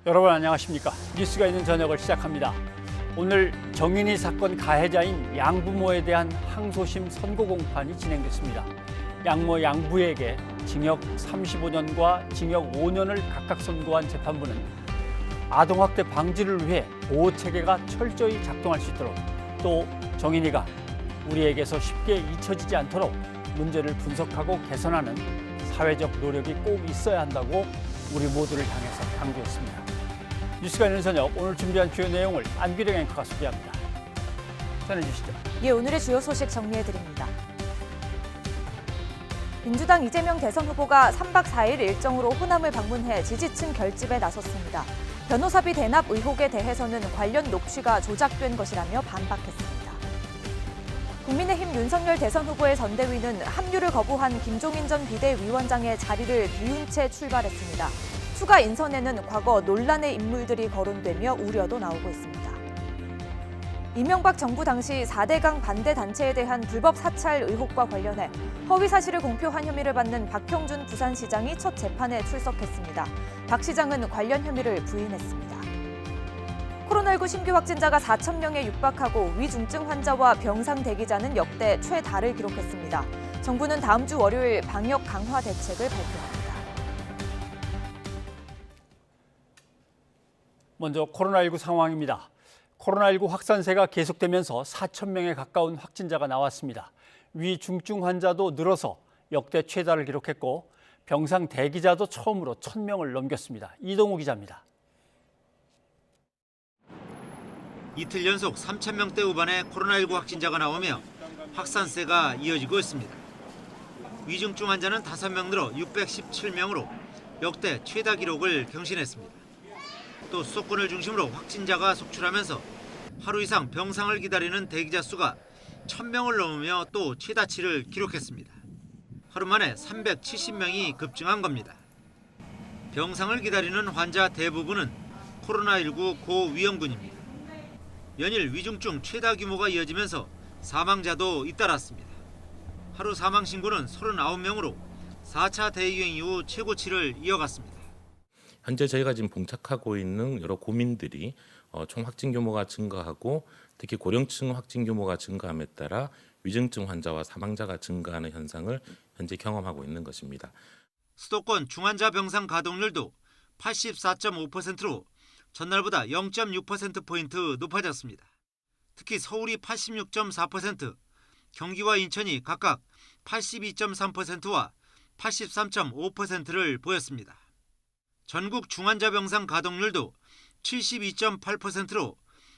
여러분 안녕하십니까? 뉴스가 있는 저녁을 시작합니다. 오늘 정인이 사건 가해자인 양부모에 대한 항소심 선고 공판이 진행됐습니다. 양모 양부에게 징역 35년과 징역 5년을 각각 선고한 재판부는 아동학대 방지를 위해 보호체계가 철저히 작동할 수 있도록, 또 정인이가 우리에게서 쉽게 잊혀지지 않도록 문제를 분석하고 개선하는 사회적 노력이 꼭 있어야 한다고 우리 모두를 향해서 강조했습니다. 뉴스가 있는 저녁, 오늘 준비한 주요 내용을 안규령 앵커가 소개합니다. 전해주시죠. 오늘의 주요 소식 정리해드립니다. 민주당 이재명 대선 후보가 3박 4일 일정으로 호남을 방문해 지지층 결집에 나섰습니다. 변호사비 대납 의혹에 대해서는 관련 녹취가 조작된 것이라며 반박했습니다. 국민의힘 윤석열 대선 후보의 전대위는 합류를 거부한 김종인 전 비대위원장의 자리를 비운 채 출발했습니다. 추가 인선에는 과거 논란의 인물들이 거론되며 우려도 나오고 있습니다. 이명박 정부 당시 4대강 반대 단체에 대한 불법 사찰 의혹과 관련해 허위 사실을 공표한 혐의를 받는 박형준 부산시장이 첫 재판에 출석했습니다. 박 시장은 관련 혐의를 부인했습니다. 코로나19 신규 확진자가 4천 명에 육박하고 위중증 환자와 병상 대기자는 역대 최다를 기록했습니다. 정부는 다음 주 월요일 방역 강화 대책을 발표합니다. 먼저 코로나19 상황입니다. 코로나19 확산세가 계속되면서 4천 명에 가까운 확진자가 나왔습니다. 위중증 환자도 늘어서 역대 최다를 기록했고 병상 대기자도 처음으로 1,000명을 넘겼습니다. 이동우 기자입니다. 이틀 연속 3,000명대 후반의 코로나19 확진자가 나오며 확산세가 이어지고 있습니다. 위중증 환자는 5명 늘어 617명으로 역대 최다 기록을 경신했습니다. 또 수도권을 중심으로 확진자가 속출하면서 하루 이상 병상을 기다리는 대기자 수가 1,000명을 넘으며 또 최다치를 기록했습니다. 하루 만에 370명이 급증한 겁니다. 병상을 기다리는 환자 대부분은 코로나19 고위험군입니다. 연일 위중증 최다 규모가 이어지면서 사망자도 잇따랐습니다. 하루 사망 신고는 39명으로 4차 대유행 이후 최고치를 이어갔습니다. 현재 저희가 지금 봉착하고 있는 여러 고민들이 총 확진 규모가 증가하고 특히 고령층 확진 규모가 증가함에 따라 위중증 환자와 사망자가 증가하는 현상을 현재 경험하고 있는 것입니다. 수도권 중환자 병상 가동률도 84.5%로 전날보다 0.6%포인트 높아졌습니다. 특히 서울이 86.4%, 경기와 인천이 각각 82.3%와 83.5%를 보였습니다. 전국 중환자 병상 가동률도 72.8%로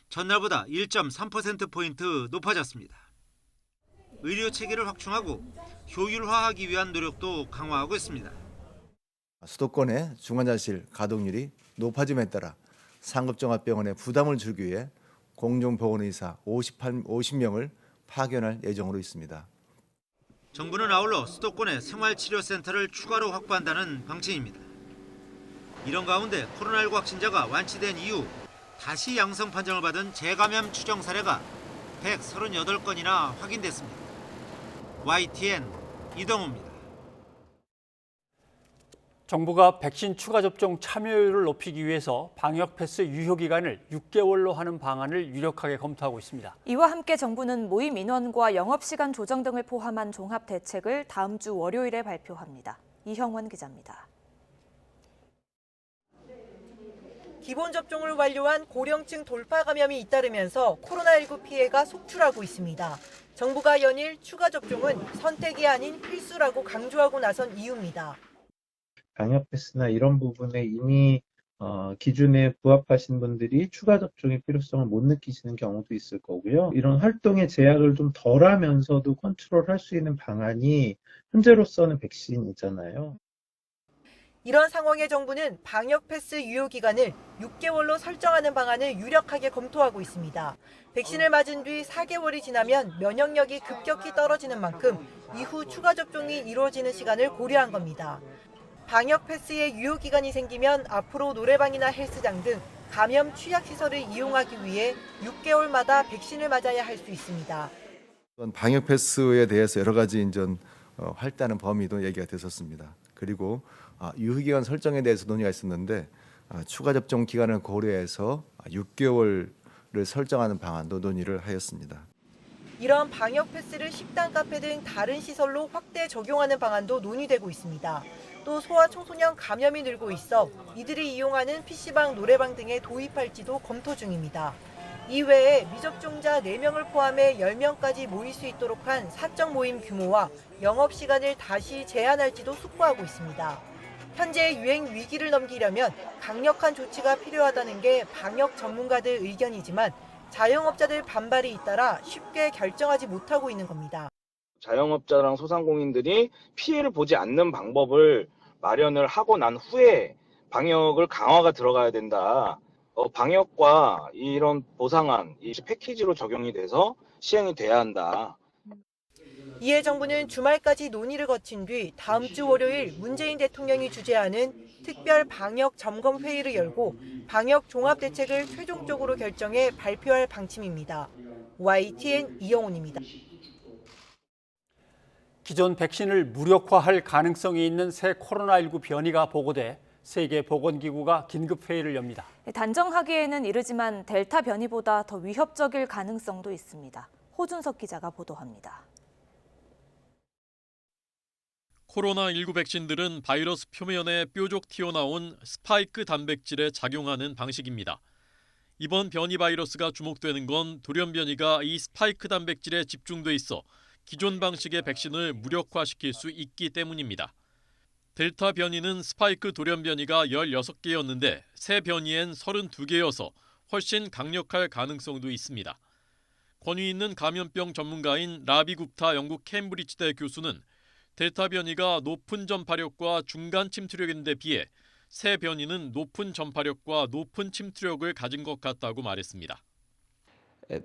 전날보다 1.3%포인트 높아졌습니다. 의료 체계를 확충하고 효율화하기 위한 노력도 강화하고 있습니다. 수도권의 중환자실 가동률이 높아짐에 따라 상급종합병원에 부담을 줄기 위해 공중보건의사 50명을 파견할 예정으로 있습니다. 정부는 아울러 수도권에 생활치료센터를 추가로 확보한다는 방침입니다. 이런 가운데 코로나19 확진자가 완치된 이후 다시 양성 판정을 받은 재감염 추정 사례가 138건이나 확인됐습니다. YTN 이동우입니다. 정부가 백신 추가 접종 참여율을 높이기 위해서 방역 패스 유효 기간을 6개월로 하는 방안을 유력하게 검토하고 있습니다. 이와 함께 정부는 모임 인원과 영업시간 조정 등을 포함한 종합 대책을 다음 주 월요일에 발표합니다. 이형원 기자입니다. 기본 접종을 완료한 고령층 돌파 감염이 잇따르면서 코로나19 피해가 속출하고 있습니다. 정부가 연일 추가 접종은 선택이 아닌 필수라고 강조하고 나선 이유입니다. 방역 패스나 이런 부분에 이미 기준에 부합하신 분들이 추가 접종의 필요성을 못 느끼시는 경우도 있을 거고요. 이런 활동의 제약을 좀 덜하면서도 컨트롤할 수 있는 방안이 현재로서는 백신이잖아요. 이런 상황에 정부는 방역 패스 유효 기간을 6개월로 설정하는 방안을 유력하게 검토하고 있습니다. 백신을 맞은 뒤 4개월이 지나면 면역력이 급격히 떨어지는 만큼 이후 추가 접종이 이루어지는 시간을 고려한 겁니다. 방역 패스의 유효 기간이 생기면 앞으로 노래방이나 헬스장 등 감염 취약 시설을 이용하기 위해 6개월마다 백신을 맞아야 할 수 있습니다. 방역 패스에 대해서 여러 가지 할당하는 범위도 얘기가 됐었습니다. 그리고 유효기간 설정에 대해서 논의가 있었는데 추가 접종 기간을 고려해서 6개월을 설정하는 방안도 논의를 하였습니다. 이런 방역 패스를 식당, 카페 등 다른 시설로 확대 적용하는 방안도 논의되고 있습니다. 또 소아청소년 감염이 늘고 있어 이들이 이용하는 PC방, 노래방 등에 도입할지도 검토 중입니다. 이외에 미접종자 4명을 포함해 10명까지 모일 수 있도록 한 사적 모임 규모와 영업시간을 다시 제한할지도 숙고하고 있습니다. 현재 유행 위기를 넘기려면 강력한 조치가 필요하다는 게 방역 전문가들 의견이지만 자영업자들 반발이 잇따라 쉽게 결정하지 못하고 있는 겁니다. 자영업자랑 소상공인들이 피해를 보지 않는 방법을 마련을 하고 난 후에 방역을 강화가 들어가야 된다. 방역과 이런 보상안, 이 패키지로 적용이 돼서 시행이 돼야 한다. 이에 정부는 주말까지 논의를 거친 뒤 다음 주 월요일 문재인 대통령이 주재하는 특별 방역 점검 회의를 열고 방역 종합 대책을 최종적으로 결정해 발표할 방침입니다. YTN 이영훈입니다. 기존 백신을 무력화할 가능성이 있는 새 코로나19 변이가 보고돼 세계보건기구가 긴급회의를 엽니다. 단정하기에는 이르지만 델타 변이보다 더 위협적일 가능성도 있습니다. 호준석 기자가 보도합니다. 코로나19 백신들은 바이러스 표면에 뾰족 튀어나온 스파이크 단백질에 작용하는 방식입니다. 이번 변이 바이러스가 주목되는 건 돌연 변이가 이 스파이크 단백질에 집중돼 있어 기존 방식의 백신을 무력화시킬 수 있기 때문입니다. 델타 변이는 스파이크 돌연 변이가 16개였는데 새 변이엔 32개여서 훨씬 강력할 가능성도 있습니다. 권위 있는 감염병 전문가인 라비 굽타 영국 캠브리지대 교수는 델타 변이가 높은 전파력과 중간 침투력인데 비해 새 변이는 높은 전파력과 높은 침투력을 가진 것 같다고 말했습니다.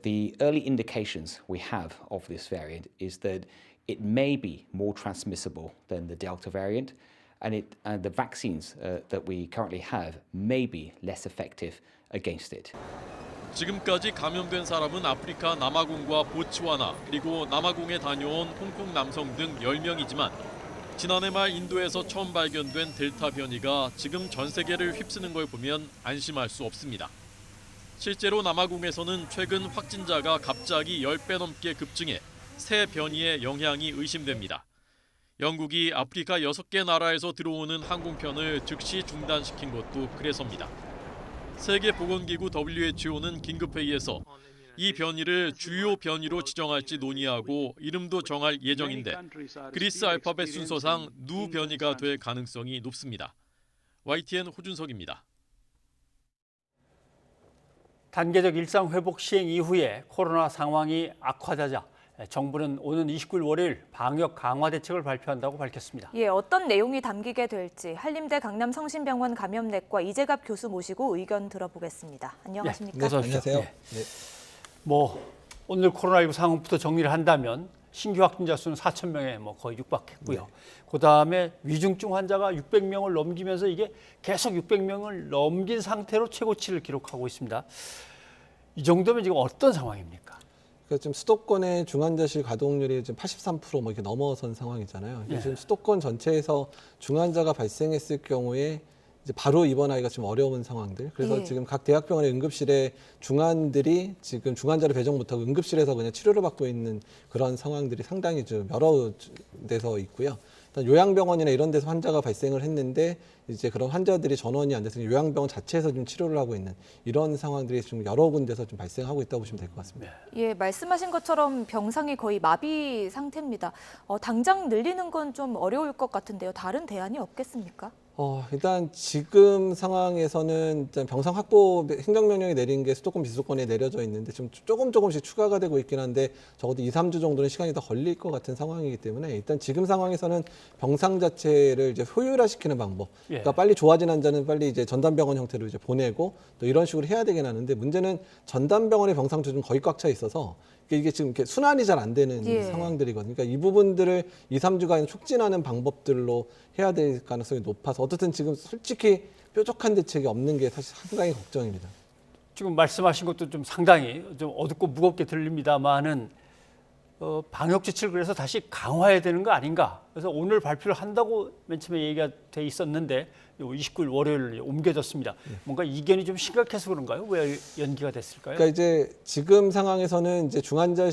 The early indications we have of this variant is that it may be more transmissible than the Delta variant, and the vaccines that we currently have may be less effective against it. 지금까지 감염된 사람은 아프리카 남아공과 보츠와나 그리고 남아공에 다녀온 홍콩 남성 등 10명이지만 지난해 말 인도에서 처음 발견된 델타 변이가 지금 전 세계를 휩쓰는 걸 보면 안심할 수 없습니다. 실제로 남아공에서는 최근 확진자가 갑자기 10배 넘게 급증해 새 변이의 영향이 의심됩니다. 영국이 아프리카 6개 나라에서 들어오는 항공편을 즉시 중단시킨 것도 그래서입니다. 세계보건기구 WHO는 긴급회의에서 이 변이를 주요 변이로 지정할지 논의하고 이름도 정할 예정인데 그리스 알파벳 순서상 누 변이가 될 가능성이 높습니다. YTN 호준석입니다. 단계적 일상 회복 시행 이후에 코로나 상황이 악화되자 정부는 오는 29일 월요일 방역 강화 대책을 발표한다고 밝혔습니다. 예, 어떤 내용이 담기게 될지 한림대 강남성심병원 감염내과 이재갑 교수 모시고 의견 들어보겠습니다. 안녕하십니까? 네, 어서 오십시오. 안녕하세요. 네. 오늘 코로나19 상황부터 정리를 한다면 신규 확진자 수는 4,000명에 거의 육박했고요. 그다음에 위중증 환자가 600명을 넘기면서 이게 계속 600명을 넘긴 상태로 최고치를 기록하고 있습니다. 이 정도면 지금 어떤 상황입니까? 지금 수도권의 중환자실 가동률이 지금 83% 이렇게 넘어선 상황이잖아요. 예. 지금 수도권 전체에서 중환자가 발생했을 경우에 이제 바로 입원하기가 좀 어려운 상황들. 그래서 예. 지금 각 대학병원의 응급실에 중환들이 지금 중환자를 배정 못하고 응급실에서 그냥 치료를 받고 있는 그런 상황들이 상당히 좀 여러 데서 있고요. 일단 요양병원이나 이런 데서 환자가 발생을 했는데 이제 그런 환자들이 전원이 안 돼서 요양병원 자체에서 좀 치료를 하고 있는 이런 상황들이 좀 여러 군데서 좀 발생하고 있다고 보시면 될 것 같습니다. 예, 말씀하신 것처럼 병상이 거의 마비 상태입니다. 당장 늘리는 건 좀 어려울 것 같은데요. 다른 대안이 없겠습니까? 일단 지금 상황에서는 일단 병상 확보 행정명령이 내린 게 수도권 비수도권에 내려져 있는데 지금 조금씩 추가가 되고 있긴 한데 적어도 2, 3주 정도는 시간이 더 걸릴 것 같은 상황이기 때문에 일단 지금 상황에서는 병상 자체를 이제 효율화시키는 방법. 그러니까 빨리 좋아진 환자는 빨리 이제 전담병원 형태로 이제 보내고 또 이런 식으로 해야 되긴 하는데 문제는 전담병원의 병상도 좀 거의 꽉 차 있어서 이게 지금 이렇게 순환이 잘 안 되는 상황들이거든요. 그러니까 이 부분들을 2, 3주간 촉진하는 방법들로 해야 될 가능성이 높아서 어쨌든 지금 솔직히 뾰족한 대책이 없는 게 사실 상당히 걱정입니다. 지금 말씀하신 것도 좀 상당히 좀 어둡고 무겁게 들립니다만은 방역 지침을 그래서 다시 강화해야 되는 거 아닌가. 그래서 오늘 발표를 한다고 맨 처음에 얘기가 돼 있었는데 29일 월요일 옮겨졌습니다. 뭔가 이견이 좀 심각해서 그런가요? 왜 연기가 됐을까요? 그러니까 이제 지금 상황에서는 이제 중환자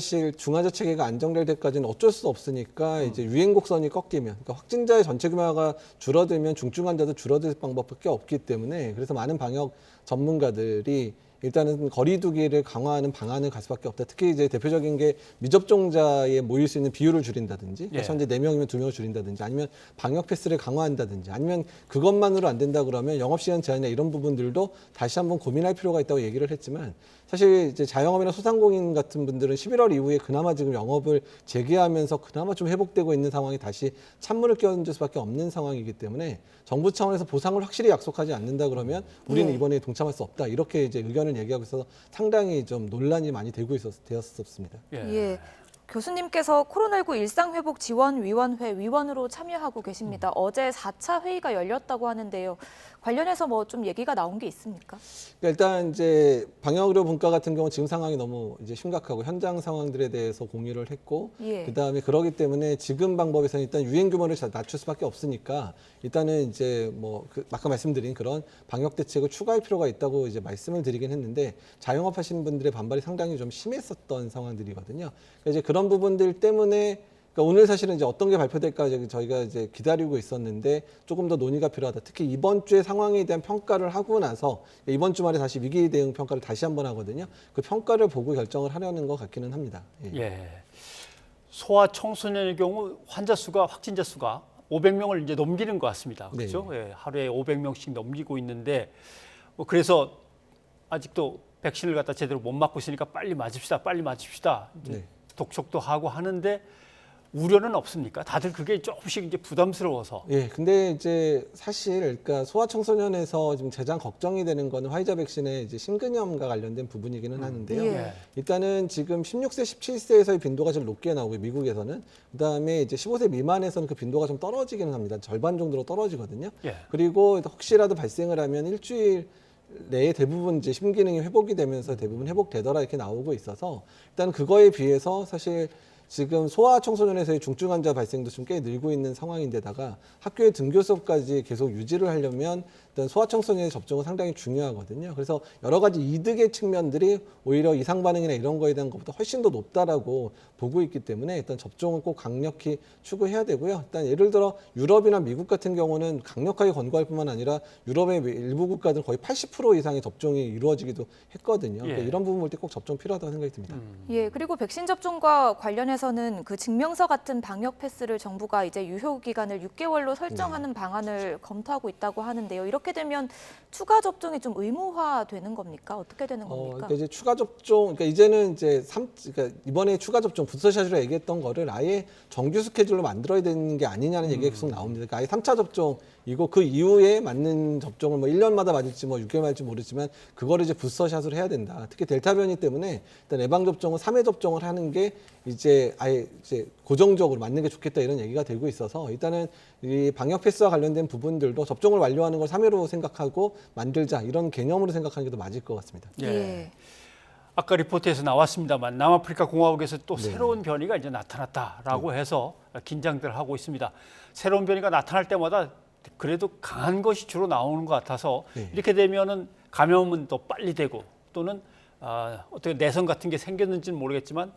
체계가 안정될 때까지는 어쩔 수 없으니까 이제 유행 곡선이 꺾이면, 그러니까 확진자의 전체 규모가 줄어들면 중증 환자도 줄어들 방법밖에 없기 때문에, 그래서 많은 방역 전문가들이 일단은 거리두기를 강화하는 방안을 갈 수밖에 없다. 특히 이제 대표적인 게 미접종자에 모일 수 있는 비율을 줄인다든지, 예. 현재 4명이면 2명을 줄인다든지, 아니면 방역 패스를 강화한다든지, 아니면 그것만으로 안 된다 그러면 영업시간 제한이나 이런 부분들도 다시 한번 고민할 필요가 있다고 얘기를 했지만, 사실 이제 자영업이나 소상공인 같은 분들은 11월 이후에 그나마 지금 영업을 재개하면서 그나마 좀 회복되고 있는 상황이 다시 찬물을 끼얹을 수밖에 없는 상황이기 때문에 정부 차원에서 보상을 확실히 약속하지 않는다 그러면 우리는 이번에 동참할 수 없다, 이렇게 이제 의견을 얘기하고 있어서 상당히 좀 논란이 많이 되었었습니다. 예. 교수님께서 코로나19 일상회복지원위원회 위원으로 참여하고 계십니다. 어제 4차 회의가 열렸다고 하는데요. 관련해서 뭐 좀 얘기가 나온 게 있습니까? 그러니까 일단 이제 방역의료 분과 같은 경우 지금 상황이 너무 이제 심각하고 현장 상황들에 대해서 공유를 했고, 예. 그다음에 그러기 때문에 지금 방법에서는 일단 유행 규모를 낮출 수밖에 없으니까 일단은 이제 뭐 아까 말씀드린 그런 방역 대책을 추가할 필요가 있다고 이제 말씀을 드리긴 했는데, 자영업 하시는 분들의 반발이 상당히 좀 심했었던 상황들이거든요. 그러니까 이제 그런 부분들 때문에, 그러니까 오늘 사실은 이제 어떤 게 발표될까 저희가 이제 기다리고 있었는데 조금 더 논의가 필요하다. 특히 이번 주의 상황에 대한 평가를 하고 나서, 이번 주말에 다시 위기 대응 평가를 다시 한번 하거든요. 그 평가를 보고 결정을 하려는 것 같기는 합니다. 예. 소아청소년의 경우 환자 수가, 확진자 수가 500명을 이제 넘기는 것 같습니다. 그렇죠? 예, 하루에 500명씩 넘기고 있는데, 그래서 아직도 백신을 갖다 제대로 못 맞고 있으니까 빨리 맞읍시다. 이제 독촉도 하고 하는데 우려는 없습니까? 다들 그게 조금씩 이제 부담스러워서. 예, 근데 이제 사실 그러니까 소아청소년에서 지금 가장 걱정이 되는 거는 화이자 백신의 이제 심근염과 관련된 부분이기는 하는데요. 예. 일단은 지금 16세, 17세에서의 빈도가 좀 높게 나오고 미국에서는, 그다음에 이제 15세 미만에서는 그 빈도가 좀 떨어지기는 합니다. 절반 정도로 떨어지거든요. 예. 그리고 혹시라도 발생을 하면 일주일 내에 대부분 이제 심기능이 회복이 되면서 대부분 회복되더라 이렇게 나오고 있어서, 일단 그거에 비해서 사실 지금 소아청소년에서의 중증 환자 발생도 좀 꽤 늘고 있는 상황인데다가 학교의 등교 수업까지 계속 유지를 하려면 일단 소아청소년의 접종은 상당히 중요하거든요. 그래서 여러 가지 이득의 측면들이 오히려 이상 반응이나 이런 거에 대한 것보다 훨씬 더 높다라고 보고 있기 때문에 일단 접종은 꼭 강력히 추구해야 되고요. 일단 예를 들어 유럽이나 미국 같은 경우는 강력하게 권고할 뿐만 아니라 유럽의 일부 국가들은 거의 80% 이상의 접종이 이루어지기도 했거든요. 그러니까 이런 부분 볼 때 꼭 접종 필요하다고 생각이 듭니다. 예, 그리고 백신 접종과 관련해서는 그 증명서 같은 방역 패스를 정부가 이제 유효 기간을 6개월로 설정하는 방안을 검토하고 있다고 하는데요. 이렇게 되면 추가 접종이 좀 의무화되는 겁니까? 어떻게 되는 겁니까? 그러니까 이제 추가 접종, 그러니까 이제는 이제 그러니까 이번에 추가 접종 부스터샷으로 얘기했던 거를 아예 정규 스케줄로 만들어야 되는 게 아니냐는 얘기가 계속 나옵니다. 그러니까 아예 3차 접종이고 그 이후에 맞는 접종을 뭐 1년마다 맞을지 뭐 6개월 맞을지 모르지만 그거를 이제 부스터샷으로 해야 된다. 특히 델타 변이 때문에 일단 예방 접종은 3회 접종을 하는 게 이제 아예 이제 고정적으로 맞는 게 좋겠다 이런 얘기가 되고 있어서, 일단은 이 방역 패스와 관련된 부분들도 접종을 완료하는 걸 3회로 생각하고 만들자 이런 개념으로 생각하는 게 더 맞을 것 같습니다. 예. 아까 리포트에서 나왔습니다만 남아프리카 공화국에서 또 새로운 변이가 이제 나타났다라고 해서 긴장들 하고 있습니다. 새로운 변이가 나타날 때마다 그래도 강한 것이 주로 나오는 것 같아서 이렇게 되면은 감염은 더 빨리 되고 또는 어떻게 내성 같은 게 생겼는지는 모르겠지만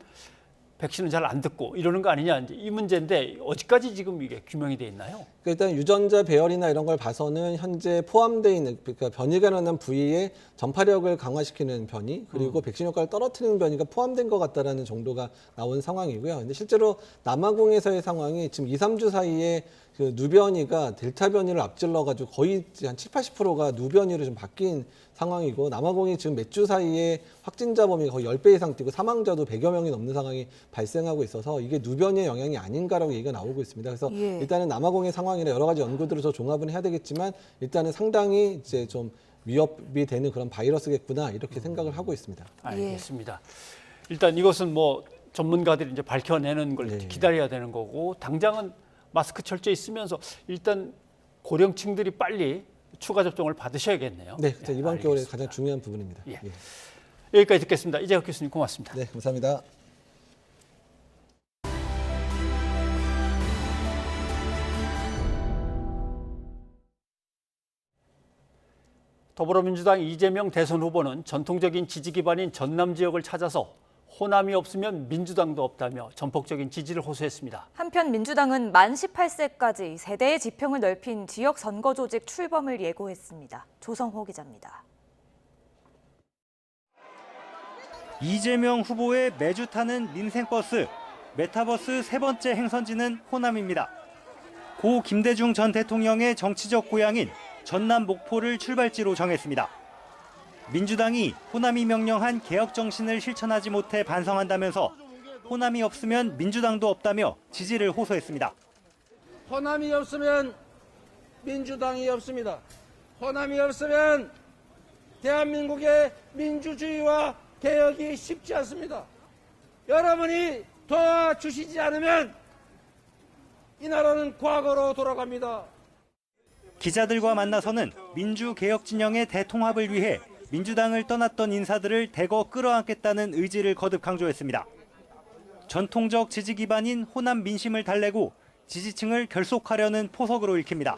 백신은 잘 안 듣고 이러는 거 아니냐, 이제 이 문제인데 어디까지 지금 이게 규명이 돼 있나요? 일단 유전자 배열이나 이런 걸 봐서는 현재 포함되어 있는, 그러니까 변이가 일어난 부위에 전파력을 강화시키는 변이, 그리고 백신 효과를 떨어뜨리는 변이가 포함된 것 같다라는 정도가 나온 상황이고요. 근데 실제로 남아공에서의 상황이 지금 2, 3주 사이에 그 누변이가 델타 변이를 앞질러가지고 거의 한 70, 80%가 누변이로 좀 바뀐 상황이고, 남아공이 지금 몇 주 사이에 확진자 범위가 거의 10배 이상 뛰고 사망자도 100여 명이 넘는 상황이 발생하고 있어서 이게 누변의 영향이 아닌가라고 얘기가 나오고 있습니다. 그래서 일단은 남아공의 상황이나 여러 가지 연구들을 더 종합은 해야 되겠지만 일단은 상당히 이제 좀 위협이 되는 그런 바이러스겠구나 이렇게 생각을 하고 있습니다. 알겠습니다. 일단 이것은 뭐 전문가들이 이제 밝혀내는 걸 기다려야 되는 거고, 당장은 마스크 철저히 쓰면서 일단 고령층들이 빨리 추가 접종을 받으셔야겠네요. 네, 이번 겨울에 가장 중요한 부분입니다. 여기까지 듣겠습니다. 이재혁 교수님 고맙습니다. 네, 감사합니다. 더불어민주당 이재명 대선 후보는 전통적인 지지 기반인 전남 지역을 찾아서 호남이 없으면 민주당도 없다며 전폭적인 지지를 호소했습니다. 한편 민주당은 만 18세까지 세대의 지평을 넓힌 지역 선거 조직 출범을 예고했습니다. 조성호 기자입니다. 이재명 후보의 매주 타는 민생버스, 메타버스 세 번째 행선지는 호남입니다. 고 김대중 전 대통령의 정치적 고향인 전남 목포를 출발지로 정했습니다. 민주당이 호남이 명령한 개혁 정신을 실천하지 못해 반성한다면서 호남이 없으면 민주당도 없다며 지지를 호소했습니다. 호남이 없으면 민주당이 없습니다. 호남이 없으면 대한민국의 민주주의와 개혁이 쉽지 않습니다. 여러분이 도와주시지 않으면 이 나라는 과거로 돌아갑니다. 기자들과 만나서는 민주개혁 진영의 대통합을 위해 민주당을 떠났던 인사들을 대거 끌어안겠다는 의지를 거듭 강조했습니다. 전통적 지지 기반인 호남 민심을 달래고 지지층을 결속하려는 포석으로 읽힙니다.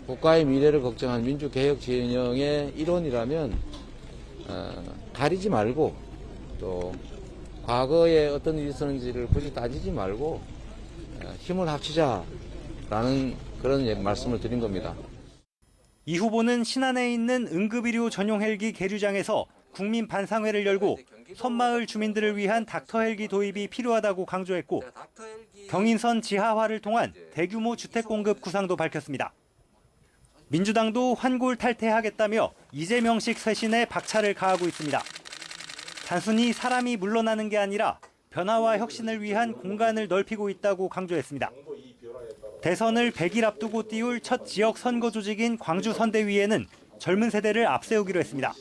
국가의 미래를 걱정한 민주개혁 진영의 일원이라면 가리지 말고 또 과거에 어떤 일이 있었는지를 굳이 따지지 말고 힘을 합치자라는 그런 말씀을 드린 겁니다. 이 후보는 신안에 있는 응급의료 전용 헬기 계류장에서 국민 반상회를 열고 섬마을 주민들을 위한 닥터 헬기 도입이 필요하다고 강조했고 경인선 지하화를 통한 대규모 주택 공급 구상도 밝혔습니다. 민주당도 환골 탈퇴하겠다며 이재명식 쇄신에 박차를 가하고 있습니다. 단순히 사람이 물러나는 게 아니라 변화와 혁신을 위한 공간을 넓히고 있다고 강조했습니다. 대선을 100일 앞두고 띄울 첫 지역 선거 조직인 광주 선대위에는 젊은 세대를 앞세우기로 했습니다.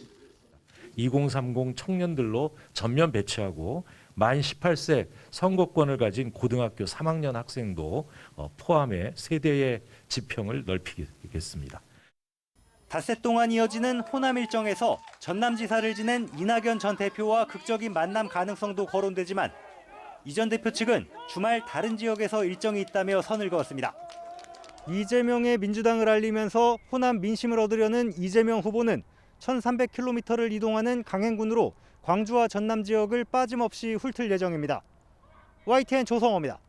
2030 청년들로 전면 배치하고 만 18세 선거권을 가진 고등학교 3학년 학생도 포함해 세대의 지평을 넓히겠습니다. 닷새 동안 이어지는 호남 일정에서 전남지사를 지낸 이낙연 전 대표와 극적인 만남 가능성도 거론되지만 이 전 대표 측은 주말 다른 지역에서 일정이 있다며 선을 그었습니다. 이재명의 민주당을 알리면서 호남 민심을 얻으려는 이재명 후보는 1,300km를 이동하는 강행군으로 광주와 전남 지역을 빠짐없이 훑을 예정입니다. YTN 조성호입니다.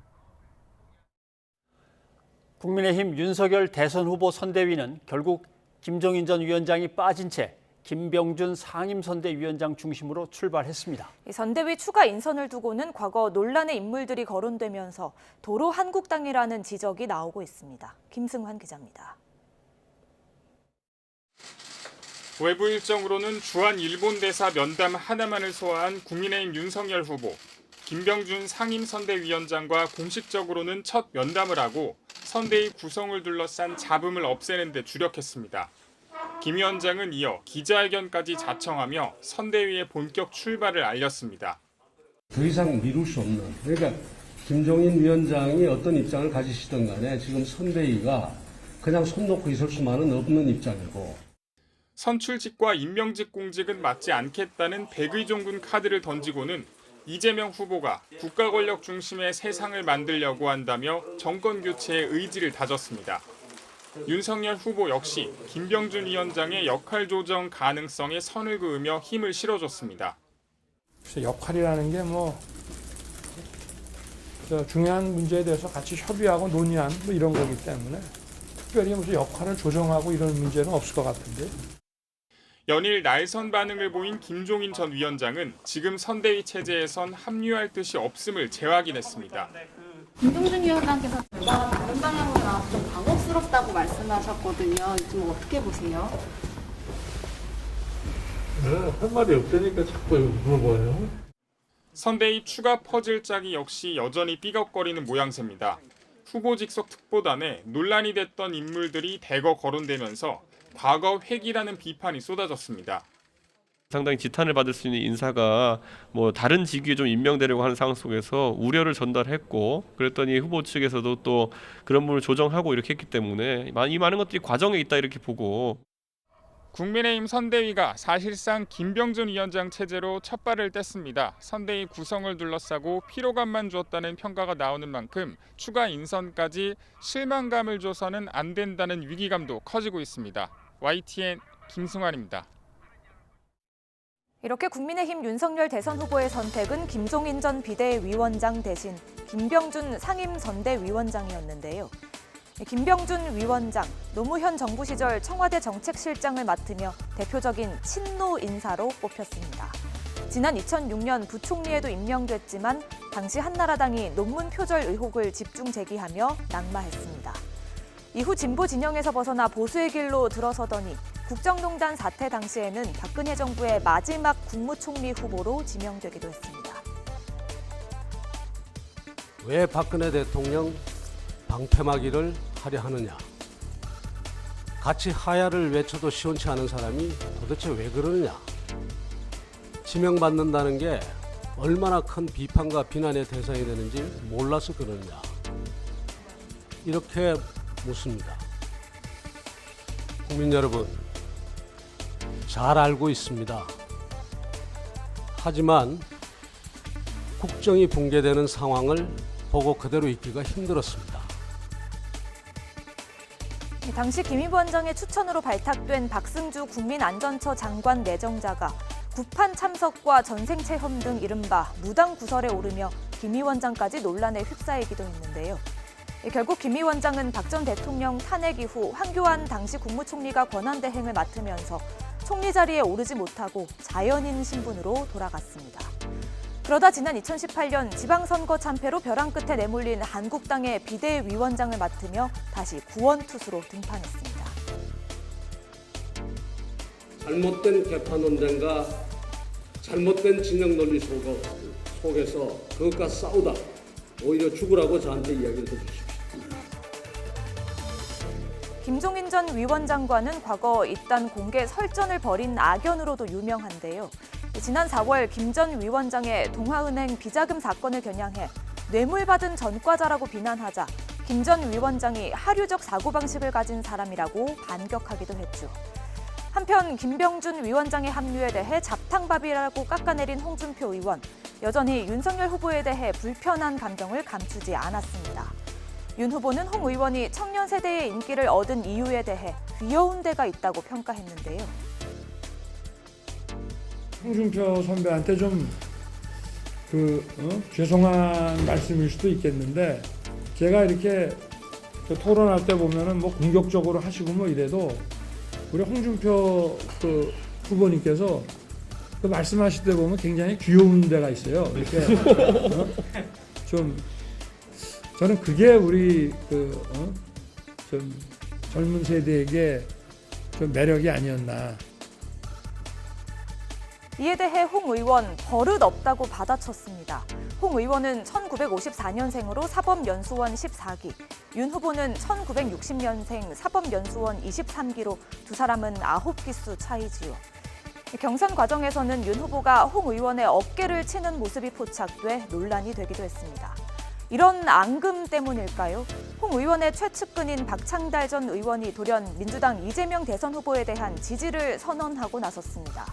국민의힘 윤석열 대선 후보 선대위는 결국 김종인 전 위원장이 빠진 채 김병준 상임선대위원장 중심으로 출발했습니다. 이 선대위 추가 인선을 두고는 과거 논란의 인물들이 거론되면서 도로 한국당이라는 지적이 나오고 있습니다. 김승환 기자입니다. 외부 일정으로는 주한 일본 대사 면담 하나만을 소화한 국민의힘 윤석열 후보, 김병준 상임선대위원장과 공식적으로는 첫 면담을 하고 선대위 구성을 둘러싼 잡음을 없애는 데 주력했습니다. 김 위원장은 이어 기자회견까지 자청하며 선대위의 본격 출발을 알렸습니다. 더 이상 미룰 수 없는, 그러니까 김종인 위원장이 어떤 입장을 가지시든 간에 지금 선대위가 그냥 손 놓고 있을 수만은 없는 입장이고. 선출직과 임명직 공직은 맞지 않겠다는 백의종군 카드를 던지고는 이재명 후보가 국가 권력 중심의 세상을 만들려고 한다며 정권 교체의 의지를 다졌습니다. 윤석열 후보 역시 김병준 위원장의 역할 조정 가능성에 선을 그으며 힘을 실어줬습니다. 역할이라는 게 중요한 문제에 대해서 같이 협의하고 논의한 이런 거기 때문에 특별히 무슨 역할을 조정하고 이런 문제는 없을 것 같은데. 연일 날선 반응을 보인 김종인 전 위원장은 지금 선대위 체제에선 합류할 뜻이 없음을 재확인했습니다. 김병준 위원장께서 결과가 다른 방향으로 나와서 좀 당혹스럽다고 말씀하셨거든요. 좀 어떻게 보세요? 할 말이 없다니까 자꾸 물어봐요. 선대위 추가 퍼즐 짜기 역시 여전히 삐걱거리는 모양새입니다. 후보 직속 특보단에 논란이 됐던 인물들이 대거 거론되면서 과거 회기라는 비판이 쏟아졌습니다. 상당히 지탄을 받을 수 있는 인사가 다른 직위에 좀 임명되려고 하는 상황 속에서 우려를 전달했고, 그랬더니 후보 측에서도 또 그런 부분을 조정하고 이렇게 했기 때문에 이 많은 것들이 과정에 있다 이렇게 보고. 국민의힘 선대위가 사실상 김병준 위원장 체제로 첫 발을 뗐습니다. 선대위 구성을 둘러싸고 피로감만 주었다는 평가가 나오는 만큼 추가 인선까지 실망감을 줘서는 안 된다는 위기감도 커지고 있습니다. YTN 김승환입니다. 이렇게 국민의힘 윤석열 대선 후보의 선택은 김종인 전 비대위원장 대신 김병준 상임선대위원장이었는데요. 김병준 위원장, 노무현 정부 시절 청와대 정책실장을 맡으며 대표적인 친노 인사로 꼽혔습니다. 지난 2006년 부총리에도 임명됐지만 당시 한나라당이 논문 표절 의혹을 집중 제기하며 낙마했습니다. 이후 진보 진영에서 벗어나 보수의 길로 들어서더니 국정농단 사태 당시에는 박근혜 정부의 마지막 국무총리 후보로 지명되기도 했습니다. 왜 박근혜 대통령 방패막이를 하려 하느냐? 같이 하야를 외쳐도 시원치 않은 사람이 도대체 왜 그러느냐? 지명받는다는 게 얼마나 큰 비판과 비난의 대상이 되는지 몰라서 그러느냐? 이렇게 묻습니다. 국민 여러분, 잘 알고 있습니다. 하지만 국정이 붕괴되는 상황을 보고 그대로 있기가 힘들었습니다. 당시 김 위원장의 추천으로 발탁된 박승주 국민안전처 장관 내정자가 구판 참석과 전생체험 등 이른바 무당 구설에 오르며 김 위원장까지 논란에 휩싸이기도 했는데요. 결국 김 위원장은 박 전 대통령 탄핵 이후 황교안 당시 국무총리가 권한대행을 맡으면서 총리 자리에 오르지 못하고 자연인 신분으로 돌아갔습니다. 그러다 지난 2018년 지방선거 참패로 벼랑 끝에 내몰린 한국당의 비대위원장을 맡으며 다시 구원투수로 등판했습니다. 잘못된 개판 논쟁과 잘못된 진영 논리 속에서 그것과 싸우다 오히려 죽으라고 저한테 이야기를 해주십시오. 김종인 전 위원장과는 과거 이딴 공개 설전을 벌인 악연으로도 유명한데요. 지난 4월 김 전 위원장의 동아은행 비자금 사건을 겨냥해 뇌물받은 전과자라고 비난하자 김 전 위원장이 하류적 사고방식을 가진 사람이라고 반격하기도 했죠. 한편 김병준 위원장의 합류에 대해 잡탕밥이라고 깎아내린 홍준표 의원, 여전히 윤석열 후보에 대해 불편한 감정을 감추지 않았습니다. 윤 후보는 홍 의원이 청년 세대의 인기를 얻은 이유에 대해 귀여운 데가 있다고 평가했는데요. 홍준표 선배한테 좀 죄송한 말씀일 수도 있겠는데, 제가 이렇게 토론할 때 보면은 뭐 공격적으로 하시고 뭐 이래도 우리 홍준표 후보님께서 말씀하실 때 보면 굉장히 귀여운 데가 있어요. 이렇게 좀 저는 그게 우리 좀 젊은 세대에게 좀 매력이 아니었나. 이에 대해 홍 의원 버릇 없다고 받아쳤습니다. 홍 의원은 1954년생으로 사법연수원 14기, 윤 후보는 1960년생 사법연수원 23기로 두 사람은 9기수 차이지요. 경선 과정에서는 윤 후보가 홍 의원의 어깨를 치는 모습이 포착돼 논란이 되기도 했습니다. 이런 앙금 때문일까요? 홍 의원의 최측근인 박창달 전 의원이 돌연 민주당 이재명 대선 후보에 대한 지지를 선언하고 나섰습니다.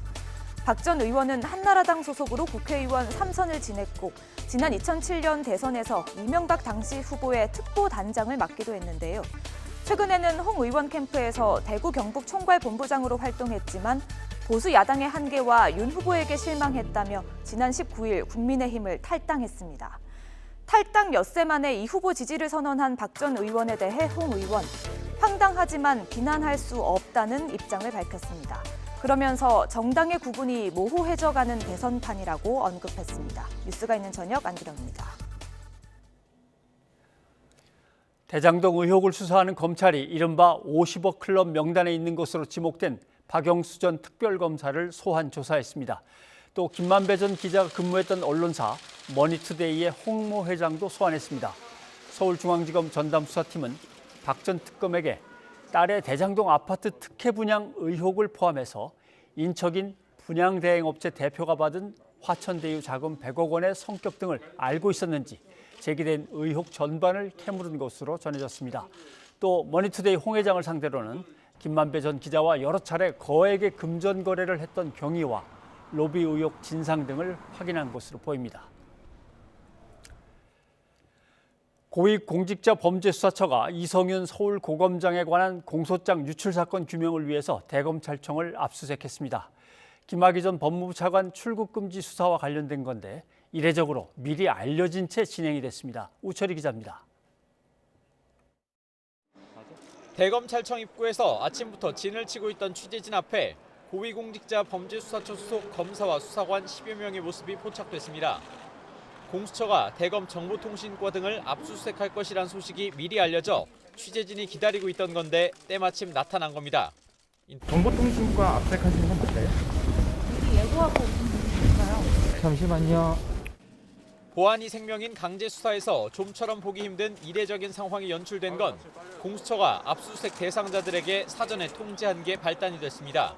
박 전 의원은 한나라당 소속으로 국회의원 3선을 지냈고 지난 2007년 대선에서 이명박 당시 후보의 특보단장을 맡기도 했는데요. 최근에는 홍 의원 캠프에서 대구 경북 총괄본부장으로 활동했지만 보수 야당의 한계와 윤 후보에게 실망했다며 지난 19일 국민의힘을 탈당했습니다. 탈당 엿새 만에 이 후보 지지를 선언한 박 전 의원에 대해 홍 의원, 황당하지만 비난할 수 없다는 입장을 밝혔습니다. 그러면서 정당의 구분이 모호해져가는 대선판이라고 언급했습니다. 뉴스가 있는 저녁 안기령입니다. 대장동 의혹을 수사하는 검찰이 이른바 50억 클럽 명단에 있는 것으로 지목된 박영수 전 특별검사를 소환 조사했습니다. 또 김만배 전 기자가 근무했던 언론사 머니투데이의 홍모 회장도 소환했습니다. 서울중앙지검 전담수사팀은 박 전 특검에게 딸의 대장동 아파트 특혜 분양 의혹을 포함해서 인척인 분양대행업체 대표가 받은 화천대유 자금 100억 원의 성격 등을 알고 있었는지 제기된 의혹 전반을 캐물은 것으로 전해졌습니다. 또 머니투데이 홍 회장을 상대로는 김만배 전 기자와 여러 차례 거액의 금전 거래를 했던 경위와 로비 의혹 진상 등을 확인한 것으로 보입니다. 고위공직자범죄수사처가 이성윤 서울고검장에 관한 공소장 유출 사건 규명을 위해서 대검찰청을 압수수색했습니다. 김학의 전 법무부 차관 출국 금지 수사와 관련된 건데 이례적으로 미리 알려진 채 진행이 됐습니다. 우철희 기자입니다. 대검찰청 입구에서 아침부터 진을 치고 있던 취재진 앞에 고위공직자범죄수사처 소속 검사와 수사관 10여 명의 모습이 포착됐습니다. 공수처가 대검 정보통신과 등을 압수수색할 것이란 소식이 미리 알려져 취재진이 기다리고 있던 건데 때마침 나타난 겁니다. 정보통신과 압수수색하시는 건 맞아요? 미리 예고하고 있을까요? 잠시만요. 보안이 생명인 강제수사에서 좀처럼 보기 힘든 이례적인 상황이 연출된 건 공수처가 압수수색 대상자들에게 사전에 통지한 게 발단이 됐습니다.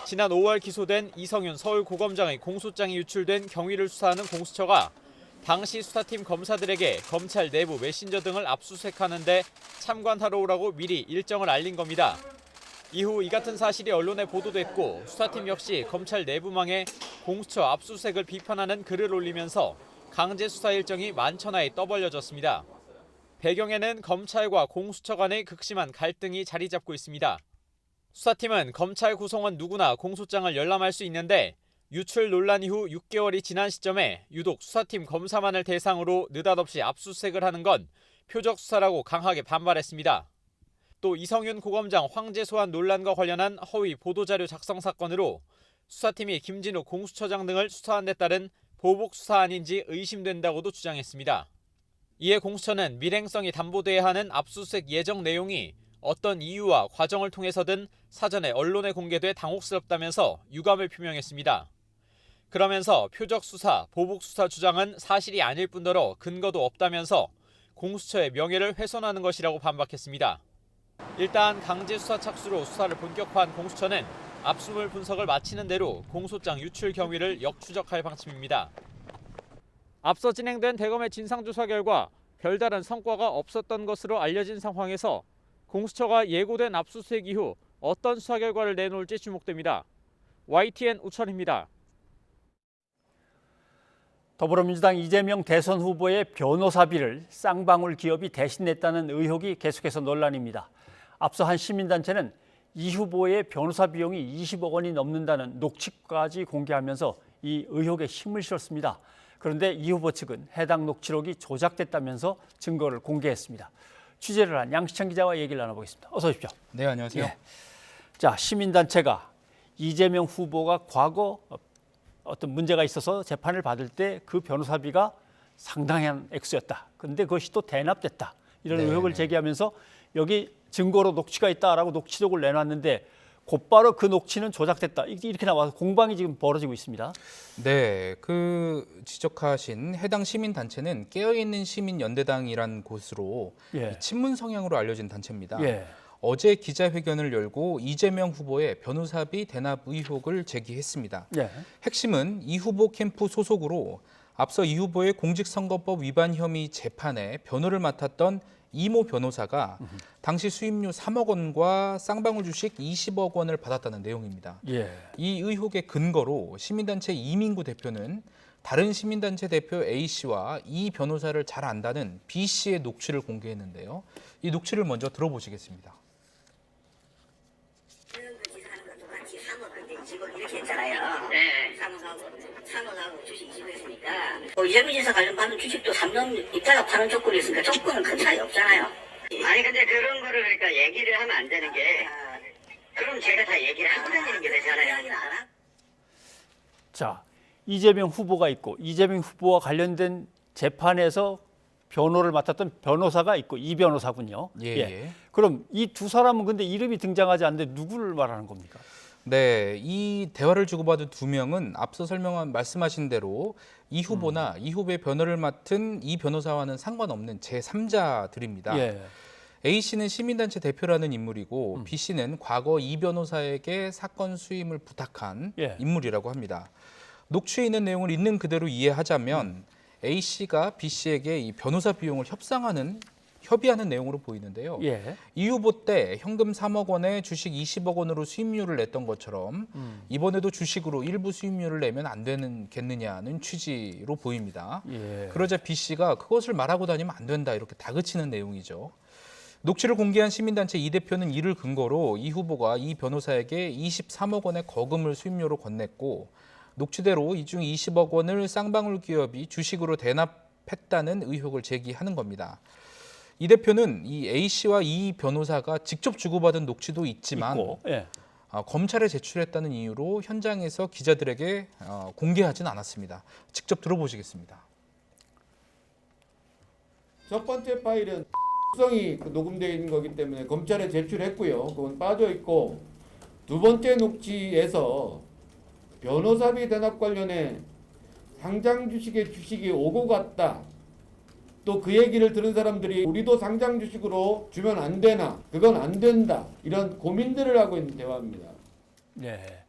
지난 5월 기소된 이성윤 서울고검장의 공소장이 유출된 경위를 수사하는 공수처가 당시 수사팀 검사들에게 검찰 내부 메신저 등을 압수수색하는데 참관하러 오라고 미리 일정을 알린 겁니다. 이후 이 같은 사실이 언론에 보도됐고 수사팀 역시 검찰 내부망에 공수처 압수수색을 비판하는 글을 올리면서 강제 수사 일정이 만천하에 떠벌려졌습니다. 배경에는 검찰과 공수처 간의 극심한 갈등이 자리 잡고 있습니다. 수사팀은 검찰 구성원 누구나 공소장을 열람할 수 있는데 유출 논란 이후 6개월이 지난 시점에 유독 수사팀 검사만을 대상으로 느닷없이 압수수색을 하는 건 표적 수사라고 강하게 반발했습니다. 또 이성윤 고검장 황제 소환 논란과 관련한 허위 보도자료 작성 사건으로 수사팀이 김진우 공수처장 등을 수사한 데 따른 보복 수사 아닌지 의심된다고도 주장했습니다. 이에 공수처는 밀행성이 담보돼야 하는 압수수색 예정 내용이 어떤 이유와 과정을 통해서든 사전에 언론에 공개돼 당혹스럽다면서 유감을 표명했습니다. 그러면서 표적 수사, 보복 수사 주장은 사실이 아닐 뿐더러 근거도 없다면서 공수처의 명예를 훼손하는 것이라고 반박했습니다. 일단 강제 수사 착수로 수사를 본격화한 공수처는 압수물 분석을 마치는 대로 공소장 유출 경위를 역추적할 방침입니다. 앞서 진행된 대검의 진상조사 결과 별다른 성과가 없었던 것으로 알려진 상황에서 공수처가 예고된 압수수색 이후 어떤 수사 결과를 내놓을지 주목됩니다. YTN 우철입니다. 더불어민주당 이재명 대선 후보의 변호사비를 쌍방울 기업이 대신 냈다는 의혹이 계속해서 논란입니다. 앞서 한 시민단체는 이 후보의 변호사 비용이 20억 원이 넘는다는 녹취까지 공개하면서 이 의혹에 힘을 실었습니다. 그런데 이 후보 측은 해당 녹취록이 조작됐다면서 증거를 공개했습니다. 취재를 한 양시창 기자와 얘기를 나눠보겠습니다. 어서 오십시오. 네, 안녕하세요. 예. 자, 시민단체가 이재명 후보가 과거 어떤 문제가 있어서 재판을 받을 때 그 변호사비가 상당한 액수였다. 그런데 그것이 또 대납됐다. 이런 의혹을 제기하면서 여기 증거로 녹취가 있다라고 녹취록을 내놨는데 곧바로 그 녹취는 조작됐다. 이렇게 나와서 공방이 지금 벌어지고 있습니다. 네, 그 지적하신 해당 시민단체는 깨어있는 시민연대당이란 곳으로 친문 성향으로 알려진 단체입니다. 어제 기자회견을 열고 이재명 후보의 변호사비 대납 의혹을 제기했습니다. 핵심은 이 후보 캠프 소속으로 앞서 이 후보의 공직선거법 위반 혐의 재판에 변호를 맡았던 이모 변호사가 당시 수임료 3억 원과 쌍방울 주식 20억 원을 받았다는 내용입니다. 이 의혹의 근거로 시민단체 이민구 대표는 다른 시민단체 대표 A씨와 이 변호사를 잘 안다는 B씨의 녹취를 공개했는데요. 이 녹취를 먼저 들어보시겠습니다. 이렇게 했잖아요. 네. 사모하고 주식 20억 했으니까 이재명 지사 관련 받은 주식도 3년 있다가 파는 조건이 있으니까 조건은 큰 차이 없잖아요. 아니 근데 그런 거를 그러니까 얘기를 하면 안 되는 게 그럼 제가 다 얘기를 하고 다니는 게 되잖아요. 자, 이재명 후보가 있고 이재명 후보와 관련된 재판에서 변호를 맡았던 변호사가 있고 이 변호사군요. 그럼 이 두 사람은 근데 이름이 등장하지 않는데 누구를 말하는 겁니까? 네, 이 대화를 주고받은 두 명은 앞서 말씀하신 대로 이 후보나 이 후보의 변호를 맡은 이 변호사와는 상관없는 제3자들입니다. A씨는 시민단체 대표라는 인물이고 B씨는 과거 이 변호사에게 사건 수임을 부탁한 인물이라고 합니다. 녹취에 있는 내용을 있는 그대로 이해하자면 A씨가 B씨에게 이 변호사 비용을 협상하는 협의하는 내용으로 보이는데요. 예. 이 후보 때 현금 3억 원에 주식 20억 원으로 수임료를 냈던 것처럼 이번에도 주식으로 일부 수임료를 내면 안 되겠느냐는 취지로 보입니다. 예. 그러자 B 씨가 그것을 말하고 다니면 안 된다 이렇게 다그치는 내용이죠. 녹취를 공개한 시민단체 이 대표는 이를 근거로 이 후보가 이 변호사에게 23억 원의 거금을 수임료로 건넸고 녹취대로 이 중 20억 원을 쌍방울 기업이 주식으로 대납했다는 의혹을 제기하는 겁니다. 이 대표는 이 A 씨와 이 변호사가 직접 주고받은 녹취도 있지만 예. 검찰에 제출했다는 이유로 현장에서 기자들에게 공개하진 않았습니다. 직접 들어보시겠습니다. 첫 번째 파일은 성이 녹음되어 있는 거기 때문에 검찰에 제출했고요. 그건 빠져 있고 두 번째 녹취에서 변호사비 대납 관련해 상장 주식의 주식이 오고 갔다. 또 그 얘기를 들은 사람들이 우리도 상장 주식으로 주면 안 되나? 그건 안 된다. 이런 고민들을 하고 있는 대화입니다. 네.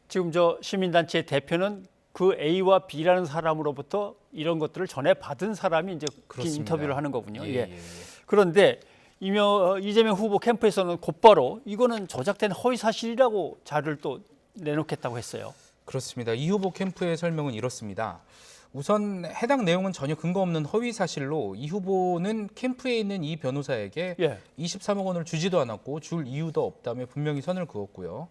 지금 저 시민단체 대표는 그 A와 B라는 사람으로부터 이런 것들을 전해 받은 사람이 이제 그렇습니다. 인터뷰를 하는 거군요. 예, 예. 예. 그런데 이재명 후보 캠프에서는 곧바로 이거는 조작된 허위 사실이라고 자료를 또 내놓겠다고 했어요. 그렇습니다. 이 후보 캠프의 설명은 이렇습니다. 우선 해당 내용은 전혀 근거 없는 허위 사실로 이 후보는 캠프에 있는 이 변호사에게 23억 원을 주지도 않았고 줄 이유도 없다며 분명히 선을 그었고요.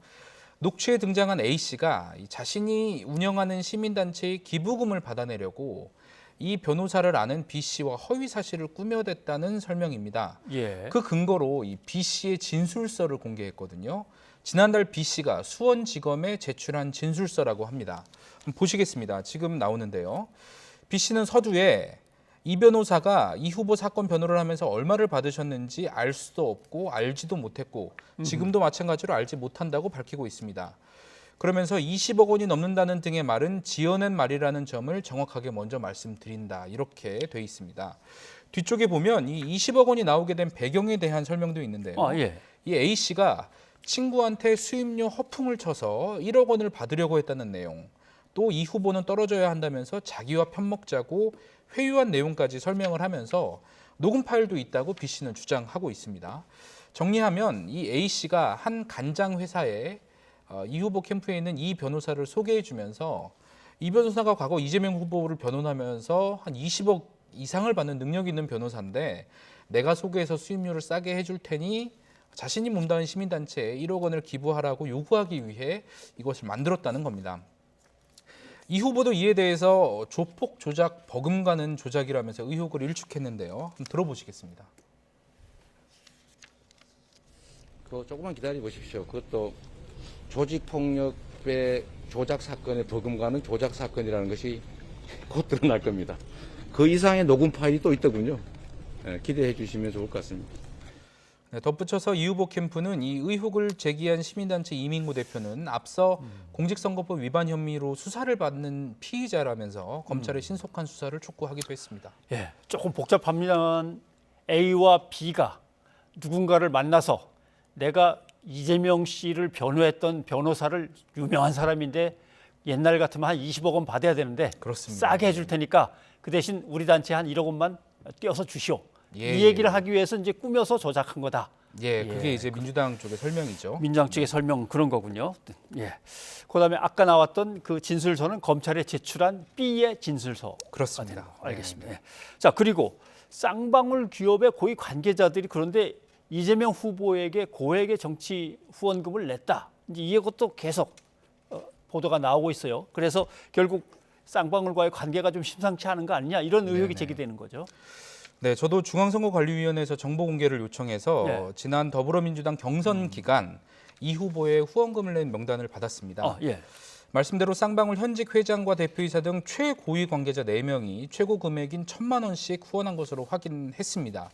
녹취에 등장한 A 씨가 자신이 운영하는 시민단체의 기부금을 받아내려고 이 변호사를 아는 B 씨와 허위 사실을 꾸며댔다는 설명입니다. 예. 그 근거로 이 B 씨의 진술서를 공개했거든요. 지난달 B 씨가 수원지검에 제출한 진술서라고 합니다. 보시겠습니다. 지금 나오는데요. B 씨는 서두에 이 변호사가 이 후보 사건 변호를 하면서 얼마를 받으셨는지 알 수도 없고 알지도 못했고 지금도 마찬가지로 알지 못한다고 밝히고 있습니다. 그러면서 20억 원이 넘는다는 등의 말은 지어낸 말이라는 점을 정확하게 먼저 말씀드린다. 이렇게 돼 있습니다. 뒤쪽에 보면 이 20억 원이 나오게 된 배경에 대한 설명도 있는데요. 예. 이 A 씨가 친구한테 수임료 허풍을 쳐서 1억 원을 받으려고 했다는 내용, 또 이 후보는 떨어져야 한다면서 자기와 편먹자고 회유한 내용까지 설명을 하면서 녹음 파일도 있다고 B 씨는 주장하고 있습니다. 정리하면 이 A 씨가 한 간장 회사에 이 후보 캠프에 있는 이 변호사를 소개해 주면서 이 변호사가 과거 이재명 후보를 변호하면서 한 20억 이상을 받는 능력 있는 변호사인데 내가 소개해서 수임료를 싸게 해줄 테니 자신이 몸담은 시민단체에 1억 원을 기부하라고 요구하기 위해 이것을 만들었다는 겁니다. 이 후보도 이에 대해서 조폭 조작, 버금가는 조작이라면서 의혹을 일축했는데요. 한번 들어보시겠습니다. 그거 조금만 기다려 보십시오. 그것도 조직폭력배 조작 사건에 버금가는 조작 사건이라는 것이 곧 드러날 겁니다. 그 이상의 녹음 파일이 또 있더군요. 기대해 주시면 좋을 것 같습니다. 네, 덧붙여서 이 후보 캠프는 이 의혹을 제기한 시민단체 이민구 대표는 앞서 공직선거법 위반 혐의로 수사를 받는 피의자라면서 검찰의 신속한 수사를 촉구하기도 했습니다. 예, 조금 복잡합니다만 A와 B가 누군가를 만나서 내가 이재명 씨를 변호했던 변호사를 유명한 사람인데 옛날 같으면 한 20억 원 받아야 되는데 그렇습니다. 싸게 해줄 테니까 그 대신 우리 단체에 한 1억 원만 띄어서 주시오. 예, 이 얘기를 하기 위해서 이제 꾸며서 조작한 거다. 예, 그게 이제 민주당 쪽의 설명이죠. 민주당 쪽의 설명 그런 거군요. 예. 그다음에 아까 나왔던 그 진술서는 검찰에 제출한 B의 진술서. 그렇습니다. 알겠습니다. 예. 자, 그리고 쌍방울 기업의 고위 관계자들이 그런데 이재명 후보에게 고액의 정치 후원금을 냈다. 이제 이것도 계속 보도가 나오고 있어요. 그래서 결국 쌍방울과의 관계가 좀 심상치 않은 거 아니냐 이런 의혹이 제기되는 거죠. 네, 저도 중앙선거관리위원회에서 정보 공개를 요청해서 지난 더불어민주당 경선 기간 이 후보의 후원금을 낸 명단을 받았습니다. 말씀대로 쌍방울 현직 회장과 대표이사 등 최고위 관계자 4명이 최고 금액인 1,000만 원씩 후원한 것으로 확인했습니다.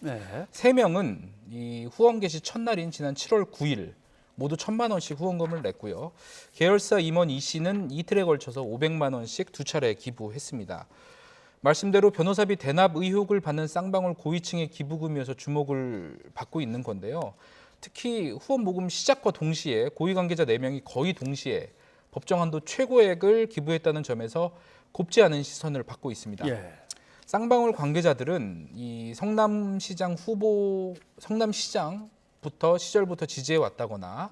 3명은 이 후원 개시 첫날인 지난 7월 9일 모두 1,000만 원씩 후원금을 냈고요. 계열사 임원 이 씨는 이틀에 걸쳐서 500만 원씩 2차례 기부했습니다. 말씀대로 변호사비 대납 의혹을 받는 쌍방울 고위층의 기부금이어서 주목을 받고 있는 건데요. 특히 후원 모금 시작과 동시에 고위 관계자 4명이 거의 동시에 법정 한도 최고액을 기부했다는 점에서 곱지 않은 시선을 받고 있습니다. 쌍방울 관계자들은 이 성남시장 시절부터 지지해 왔다거나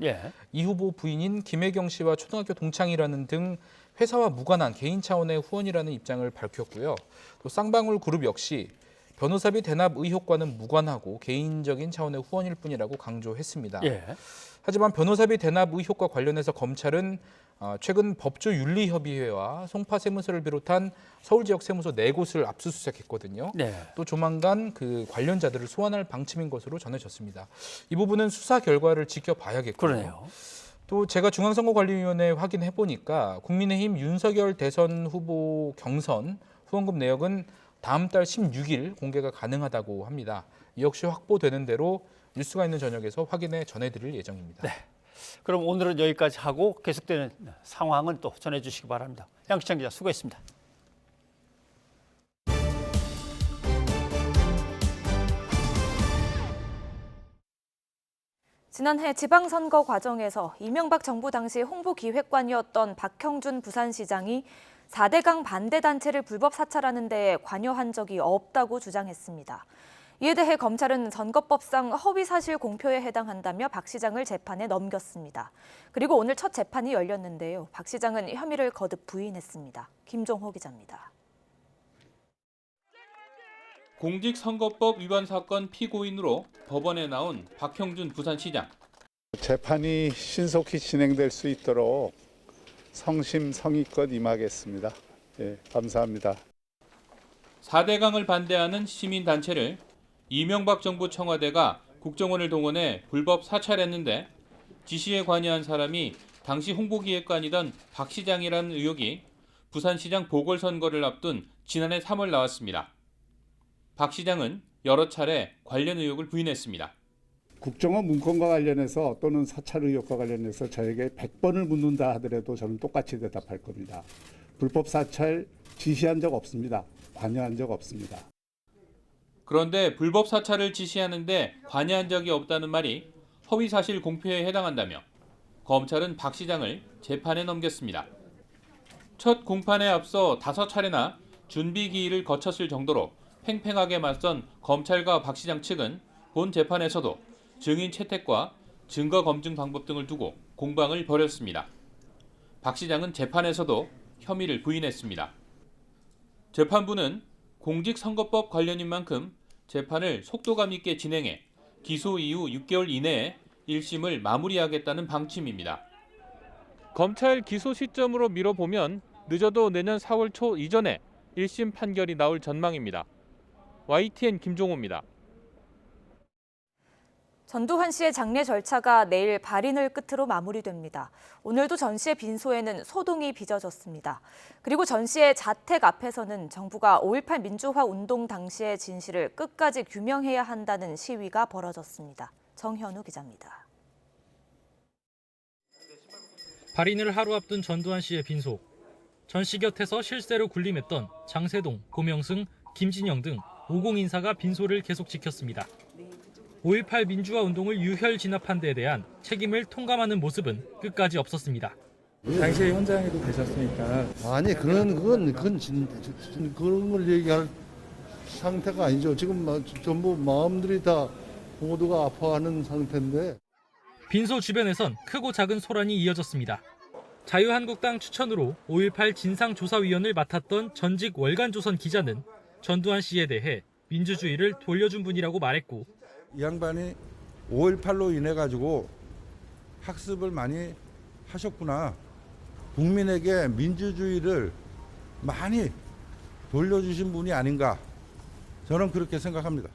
이 후보 부인인 김혜경 씨와 초등학교 동창이라는 등 회사와 무관한 개인 차원의 후원이라는 입장을 밝혔고요. 또 쌍방울 그룹 역시 변호사비 대납 의혹과는 무관하고 개인적인 차원의 후원일 뿐이라고 강조했습니다. 하지만 변호사비 대납 의혹과 관련해서 검찰은 최근 법조윤리협의회와 송파 세무서를 비롯한 서울 지역 세무서 4곳을 압수수색했거든요. 또 조만간 그 관련자들을 소환할 방침인 것으로 전해졌습니다. 이 부분은 수사 결과를 지켜봐야겠고요. 그러네요. 또 제가 중앙선거관리위원회에 확인해 보니까 국민의힘 윤석열 대선 후보 경선 후원금 내역은 다음 달 16일 공개가 가능하다고 합니다. 이 역시 확보되는 대로 뉴스가 있는 저녁에서 확인해 전해드릴 예정입니다. 그럼 오늘은 여기까지 하고 계속되는 상황은 또 전해주시기 바랍니다. 양시창 기자 수고했습니다. 지난해 지방선거 과정에서 이명박 정부 당시 홍보기획관이었던 박형준 부산시장이 4대강 반대단체를 불법 사찰하는 데에 관여한 적이 없다고 주장했습니다. 이에 대해 검찰은 선거법상 허위사실 공표에 해당한다며 박 시장을 재판에 넘겼습니다. 그리고 오늘 첫 재판이 열렸는데요. 박 시장은 혐의를 거듭 부인했습니다. 김종호 기자입니다. 공직선거법 위반 사건 피고인으로 법원에 나온 박형준 부산시장. 재판이 신속히 진행될 수 있도록 성심성의껏 임하겠습니다. 감사합니다. 4대강을 반대하는 시민단체를 이명박 정부 청와대가 국정원을 동원해 불법 사찰했는데 지시에 관여한 사람이 당시 홍보기획관이던 박 시장이라는 의혹이 부산시장 보궐선거를 앞둔 지난해 3월 나왔습니다. 박 시장은 여러 차례 관련 의혹을 부인했습니다. 국정원 문건과 관련해서 또는 사찰 의혹과 관련해서 저에게 100번을 묻는다 하더라도 저는 똑같이 대답할 겁니다. 불법 사찰 지시한 적 없습니다. 관여한 적 없습니다. 그런데 불법 사찰을 지시하는데 관여한 적이 없다는 말이 허위사실 공표에 해당한다며 검찰은 박 시장을 재판에 넘겼습니다. 첫 공판에 앞서 5차례나 준비 기일을 거쳤을 정도로 팽팽하게 맞선 검찰과 박 시장 측은 본 재판에서도 증인 채택과 증거 검증 방법 등을 두고 공방을 벌였습니다. 박 시장은 재판에서도 혐의를 부인했습니다. 재판부는 공직선거법 관련인 만큼 재판을 속도감 있게 진행해 기소 이후 6개월 이내에 1심을 마무리하겠다는 방침입니다. 검찰 기소 시점으로 미뤄보면 늦어도 내년 4월 초 이전에 1심 판결이 나올 전망입니다. YTN 김종호입니다. 전두환 씨의 장례 절차가 내일 발인을 끝으로 마무리됩니다. 오늘도 전 씨의 빈소에는 소동이 빚어졌습니다. 그리고 전 씨의 자택 앞에서는 정부가 5.18 민주화 운동 당시의 진실을 끝까지 규명해야 한다는 시위가 벌어졌습니다. 정현우 기자입니다. 발인을 하루 앞둔 전두환 씨의 빈소. 전 씨 곁에서 실세로 군림했던 장세동, 고명승, 김진영 등 50 인사가 빈소를 계속 지켰습니다. 5.18 민주화 운동을 유혈 진압한 데에 대한 책임을 통감하는 모습은 끝까지 없었습니다. 당시에 현장에도 계셨으니까. 아니 그건 걸 얘기할 상태가 아니죠. 지금 전부 마음들이 다 모두가 아파하는 상태인데. 빈소 주변에선 크고 작은 소란이 이어졌습니다. 자유한국당 추천으로 5.18 진상조사위원을 맡았던 전직 월간조선 기자는 전두환 씨에 대해 민주주의를 돌려준 분이라고 말했고, 이 양반이 5.18로 인해 가지고 학습을 많이 하셨구나. 국민에게 민주주의를 많이 돌려주신 분이 아닌가. 저는 그렇게 생각합니다.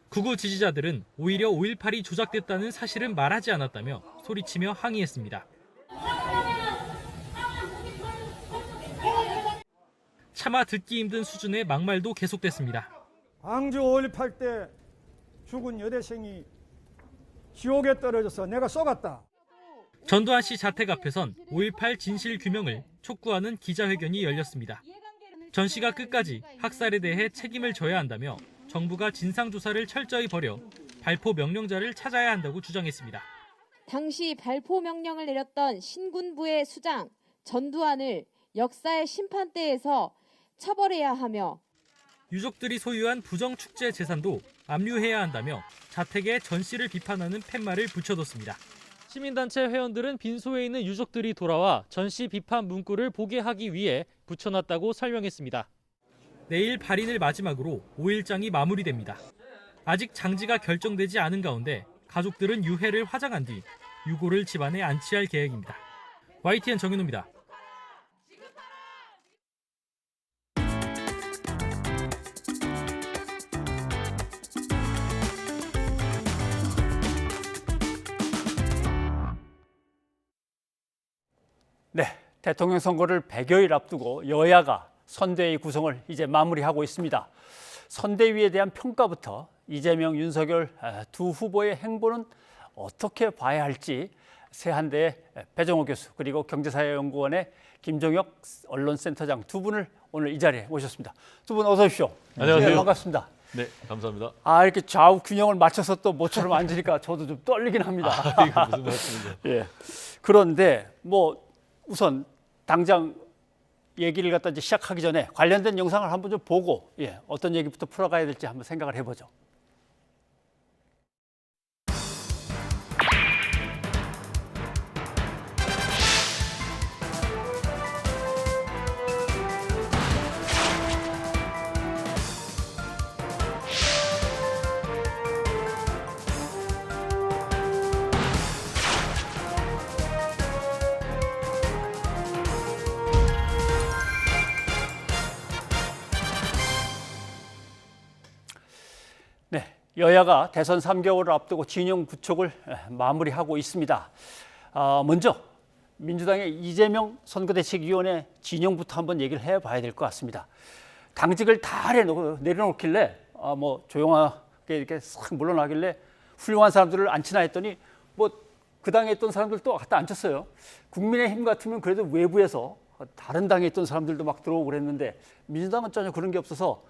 극우 지지자들은 오히려 5.18이 조작됐다는 사실은 말하지 않았다며 소리치며 항의했습니다. 차마 듣기 힘든 수준의 막말도 계속됐습니다. 광주 5.18 때 죽은 여대생이 지옥에 떨어져서 내가 쏘갔다. 전두환 씨 자택 앞에선 5.18 진실 규명을 촉구하는 기자회견이 열렸습니다. 전 씨가 끝까지 학살에 대해 책임을 져야 한다며 정부가 진상조사를 철저히 벌여 발포 명령자를 찾아야 한다고 주장했습니다. 당시 발포 명령을 내렸던 신군부의 수장 전두환을 역사의 심판대에서 처벌해야 하며, 유족들이 소유한 부정축제 재산도 압류해야 한다며 자택에 전 씨를 비판하는 팻말을 붙여뒀습니다. 시민단체 회원들은 빈소에 있는 유족들이 돌아와 전 씨 비판 문구를 보게 하기 위해 붙여놨다고 설명했습니다. 내일 발인을 마지막으로 5일장이 마무리됩니다. 아직 장지가 결정되지 않은 가운데 가족들은 유해를 화장한 뒤 유골을 집안에 안치할 계획입니다. YTN 정윤호입니다. 네, 대통령 선거를 100여일 앞두고 여야가 선대위 구성을 이제 마무리하고 있습니다. 선대위에 대한 평가부터 이재명, 윤석열 두 후보의 행보는 어떻게 봐야 할지 세한대의 배정호 교수 그리고 경제사회연구원의 김종혁 언론센터장 두 분을 오늘 이 자리에 모셨습니다. 두 분 어서 오십시오. 안녕하세요. 네, 반갑습니다. 네, 감사합니다. 이렇게 좌우 균형을 맞춰서 또 모처럼 앉으니까 저도 좀 떨리긴 합니다. 이거 무슨 말씀이죠? 예. 그런데 우선 당장 얘기를 갖다 이제 시작하기 전에 관련된 영상을 한번 좀 보고 어떤 얘기부터 풀어가야 될지 한번 생각을 해보죠. 네, 여야가 대선 3개월을 앞두고 진영 구촉을 마무리하고 있습니다. 먼저 민주당의 이재명 선거대책위원회 진영부터 한번 얘기를 해봐야 될 것 같습니다. 당직을 다 내려놓길래 조용하게 이렇게 싹 물러나길래 훌륭한 사람들을 앉히나 했더니 그 당에 있던 사람들 또 갖다 앉혔어요. 국민의힘 같으면 그래도 외부에서 다른 당에 있던 사람들도 막 들어오고 그랬는데 민주당은 전혀 그런 게 없어서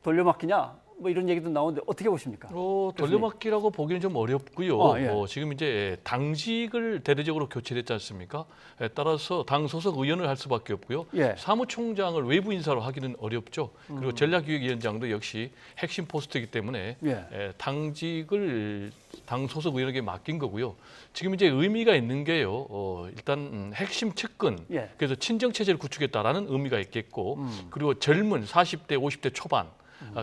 돌려막기냐 이런 얘기도 나오는데 어떻게 보십니까? 돌려막기라고 보기는 좀 어렵고요. 예. 지금 이제 당직을 대대적으로 교체했지 않습니까? 따라서 당 소속 의원을 할 수밖에 없고요. 예. 사무총장을 외부 인사로 하기는 어렵죠. 그리고 전략기획위원장도 역시 핵심 포스트이기 때문에 당직을 당 소속 의원에게 맡긴 거고요. 지금 이제 의미가 있는 게요. 일단 핵심 측근, 그래서 친정 체제를 구축했다라는 의미가 있겠고, 그리고 젊은 40대, 50대 초반.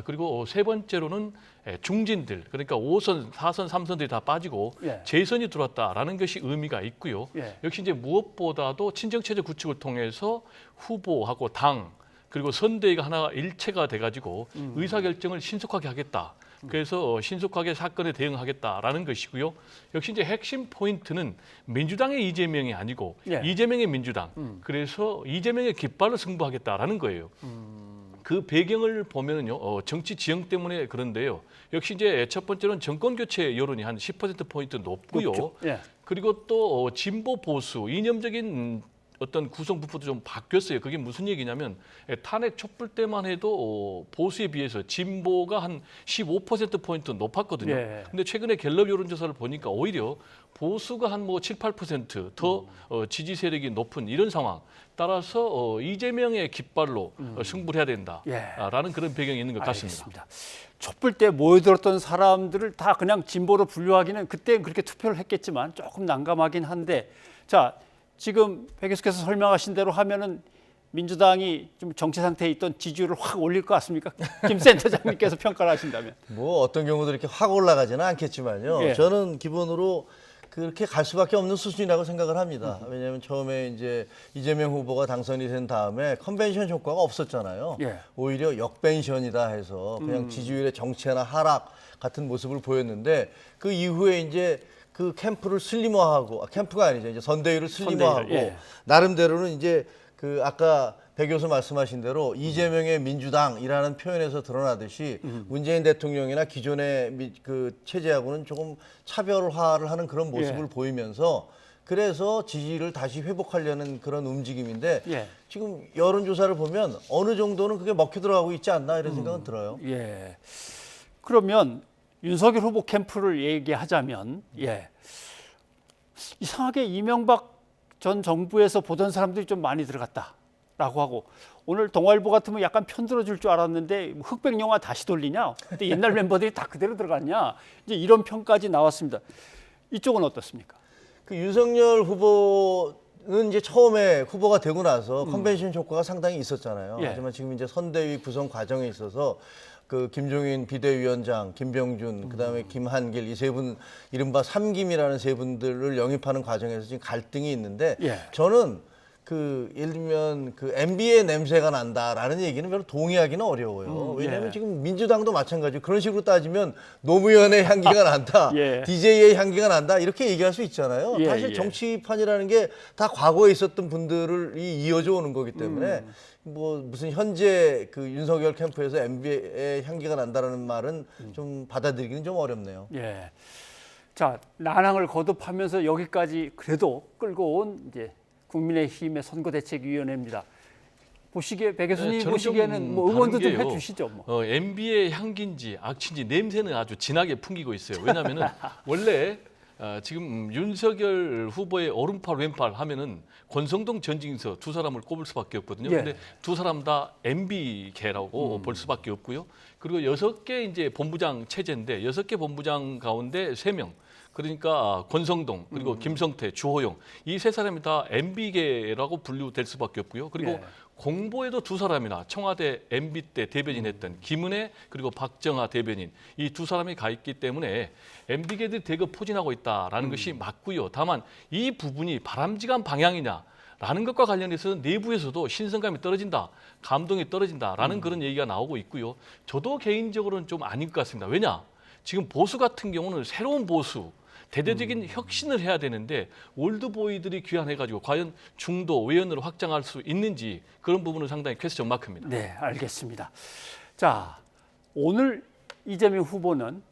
그리고 세 번째로는 중진들, 그러니까 5선, 4선, 3선들이 다 빠지고 재선이 들어왔다라는 것이 의미가 있고요. 역시 이제 무엇보다도 친정체제 구축을 통해서 후보하고 당 그리고 선대위가 하나 일체가 돼가지고 의사결정을 신속하게 하겠다. 그래서 신속하게 사건에 대응하겠다라는 것이고요. 역시 이제 핵심 포인트는 민주당의 이재명이 아니고 이재명의 민주당. 그래서 이재명의 깃발로 승부하겠다라는 거예요. 그 배경을 보면은요, 정치 지형 때문에 그런데요. 역시 이제 첫 번째는 정권 교체 여론이 한 10%포인트 높고요. 그리고 또 진보 보수 이념적인 어떤 구성 부분도 좀 바뀌었어요. 그게 무슨 얘기냐면 탄핵 촛불 때만 해도 보수에 비해서 진보가 한 15%포인트 높았거든요. 근데 최근에 갤럽 여론조사를 보니까 오히려 보수가 한 7, 8%더 지지 세력이 높은 이런 상황. 따라서 이재명의 깃발로 승부를 해야 된다라는 그런 배경이 있는 것 같습니다. 알겠습니다. 촛불 때 모여들었던 사람들을 다 그냥 진보로 분류하기는 그때 그렇게 투표를 했겠지만 조금 난감하긴 한데 자 지금 배 교수께서 설명하신 대로 하면은 민주당이 좀 정체 상태에 있던 지지율을 확 올릴 것 같습니까? 김 센터장님께서 평가를 하신다면. 어떤 경우도 이렇게 확 올라가지는 않겠지만요. 저는 기본으로 그렇게 갈 수밖에 없는 수준이라고 생각을 합니다. 왜냐하면 처음에 이제 이재명 후보가 당선이 된 다음에 컨벤션 효과가 없었잖아요. 오히려 역벤션이다 해서 그냥 지지율의 정체나 하락 같은 모습을 보였는데 그 이후에 이제 그 캠프를 슬림화하고 캠프가 아니죠. 이제 선대위를 슬림화하고 나름대로는 이제 그 아까 배 교수 말씀하신 대로 이재명의 민주당이라는 표현에서 드러나듯이 문재인 대통령이나 기존의 그 체제하고는 조금 차별화를 하는 그런 모습을 보이면서 그래서 지지를 다시 회복하려는 그런 움직임인데 지금 여론조사를 보면 어느 정도는 그게 먹혀 들어가고 있지 않나 이런 생각은 들어요. 그러면 윤석열 후보 캠프를 얘기하자면 이상하게 이명박 전 정부에서 보던 사람들이 좀 많이 들어갔다. 라고 하고 오늘 동아일보 같으면 약간 편들어줄 줄 알았는데 흑백 영화 다시 돌리냐? 근데 옛날 멤버들이 다 그대로 들어갔냐? 이제 이런 평까지 나왔습니다. 이쪽은 어떻습니까? 그 윤석열 후보는 이제 처음에 후보가 되고 나서 컨벤션 효과가 상당히 있었잖아요. 예. 하지만 지금 이제 선대위 구성 과정에 있어서 그 김종인 비대위원장, 김병준, 그다음에 김한길 이 세 분 이른바 삼김이라는 세 분들을 영입하는 과정에서 지금 갈등이 있는데 저는 그 예를 들면 그 MB의 냄새가 난다라는 얘기는 별로 동의하기는 어려워요. 왜냐하면 지금 민주당도 마찬가지고 그런 식으로 따지면 노무현의 향기가 난다, DJ의 향기가 난다 이렇게 얘기할 수 있잖아요. 사실 정치판이라는 게 다 과거에 있었던 분들을 이어져 오는 거기 때문에 뭐 무슨 현재 그 윤석열 캠프에서 MB의 향기가 난다라는 말은 좀 받아들이기는 좀 어렵네요. 예. 자, 난항을 거듭하면서 여기까지 그래도 끌고 온 이제 국민의힘의 선거대책위원회입니다. 보시기에 배 교수님 보시기에는 뭐 응원도 좀 해주시죠. 뭐. MB의 향기인지 악취인지 냄새는 아주 진하게 풍기고 있어요. 왜냐하면은 원래 지금 윤석열 후보의 오른팔 왼팔 하면은 권성동 전진서 두 사람을 꼽을 수밖에 없거든요. 그런데 두 사람 다 MB계라고 볼 수밖에 없고요. 그리고 6개 이제 본부장 체제인데 6개 본부장 가운데 3명. 그러니까 권성동 그리고 김성태, 주호영 이 세 사람이 다 MB계라고 분류될 수밖에 없고요. 그리고 공보에도 두 사람이나 청와대 MB 때 대변인했던 김은혜 그리고 박정아 대변인 이 두 사람이 가 있기 때문에 MB계들이 대거 포진하고 있다라는 것이 맞고요. 다만 이 부분이 바람직한 방향이냐라는 것과 관련해서 내부에서도 신선감이 떨어진다, 감동이 떨어진다라는 그런 얘기가 나오고 있고요. 저도 개인적으로는 좀 아닌 것 같습니다. 왜냐? 지금 보수 같은 경우는 새로운 보수, 대대적인 혁신을 해야 되는데 올드보이들이 귀환해가지고 과연 중도 외연으로 확장할 수 있는지 그런 부분은 상당히 퀘스천 마크입니다. 네, 알겠습니다. 자, 오늘 이재명 후보는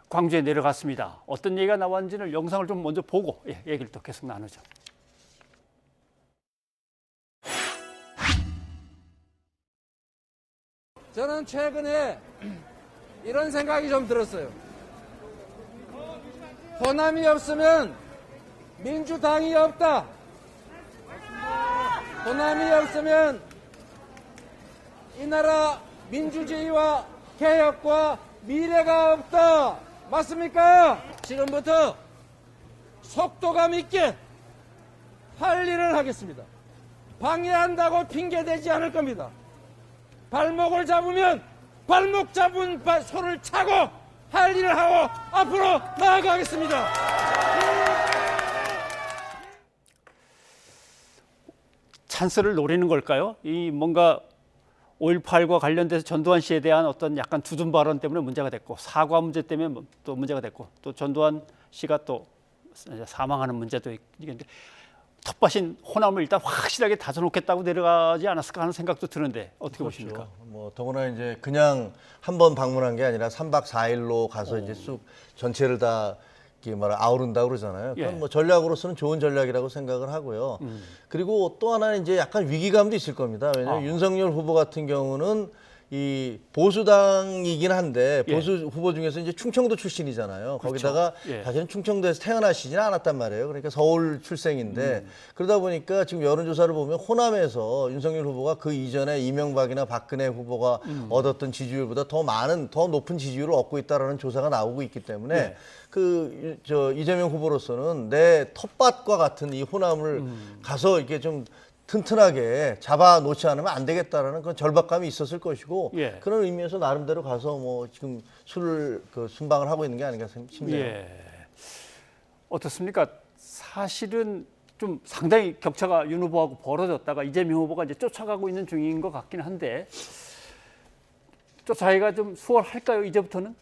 광주에 내려갔습니다. 어떤 얘기가 나왔는지를 영상을 좀 먼저 보고 얘기를 또 계속 나누죠. 저는 최근에 이런 생각이 좀 들었어요. 호남이 없으면 민주당이 없다. 호남이 없으면 이 나라 민주주의와 개혁과 미래가 없다. 맞습니까? 지금부터 속도감 있게 할 일을 하겠습니다. 방해한다고 핑계대지 않을 겁니다. 발목을 잡으면 발목 잡은 손을 차고 할 일을 하고 앞으로 나아가겠습니다. 찬스를 노리는 걸까요? 이 뭔가 5.18과 관련돼서 전두환 씨에 대한 어떤 약간 두둔 발언 때문에 문제가 됐고 사과 문제 때문에 또 문제가 됐고 또 전두환 씨가 또 사망하는 문제도 있는데 텃밭인 호남을 일단 확실하게 다져놓겠다고 내려가지 않았을까 하는 생각도 드는데 어떻게 보십니까? 뭐 더구나 이제 그냥 한 번 방문한 게 아니라 3박 4일로 가서 이제 쑥 전체를 다 이렇게 아우른다 그러잖아요. 그건 뭐 전략으로서는 좋은 전략이라고 생각을 하고요. 그리고 또 하나는 이제 약간 위기감도 있을 겁니다. 왜냐하면 윤석열 후보 같은 경우는 이 보수당이긴 한데 보수 후보 중에서 이제 충청도 출신이잖아요. 거기다가 사실은 충청도에서 태어나시지는 않았단 말이에요. 그러니까 서울 출생인데 그러다 보니까 지금 여론조사를 보면 호남에서 윤석열 후보가 그 이전에 이명박이나 박근혜 후보가 얻었던 지지율보다 더 높은 지지율을 얻고 있다라는 조사가 나오고 있기 때문에 이재명 후보로서는 내 텃밭과 같은 이 호남을 가서 이렇게 좀 튼튼하게 잡아놓지 않으면 안 되겠다라는 그런 절박감이 있었을 것이고 그런 의미에서 나름대로 가서 뭐 지금 술을 순방을 하고 있는 게 아닌가 싶네요. 어떻습니까? 사실은 좀 상당히 격차가 윤 후보하고 벌어졌다가 이재명 후보가 이제 쫓아가고 있는 중인 것 같긴 한데 쫓아가기가 좀 수월할까요? 이제부터는?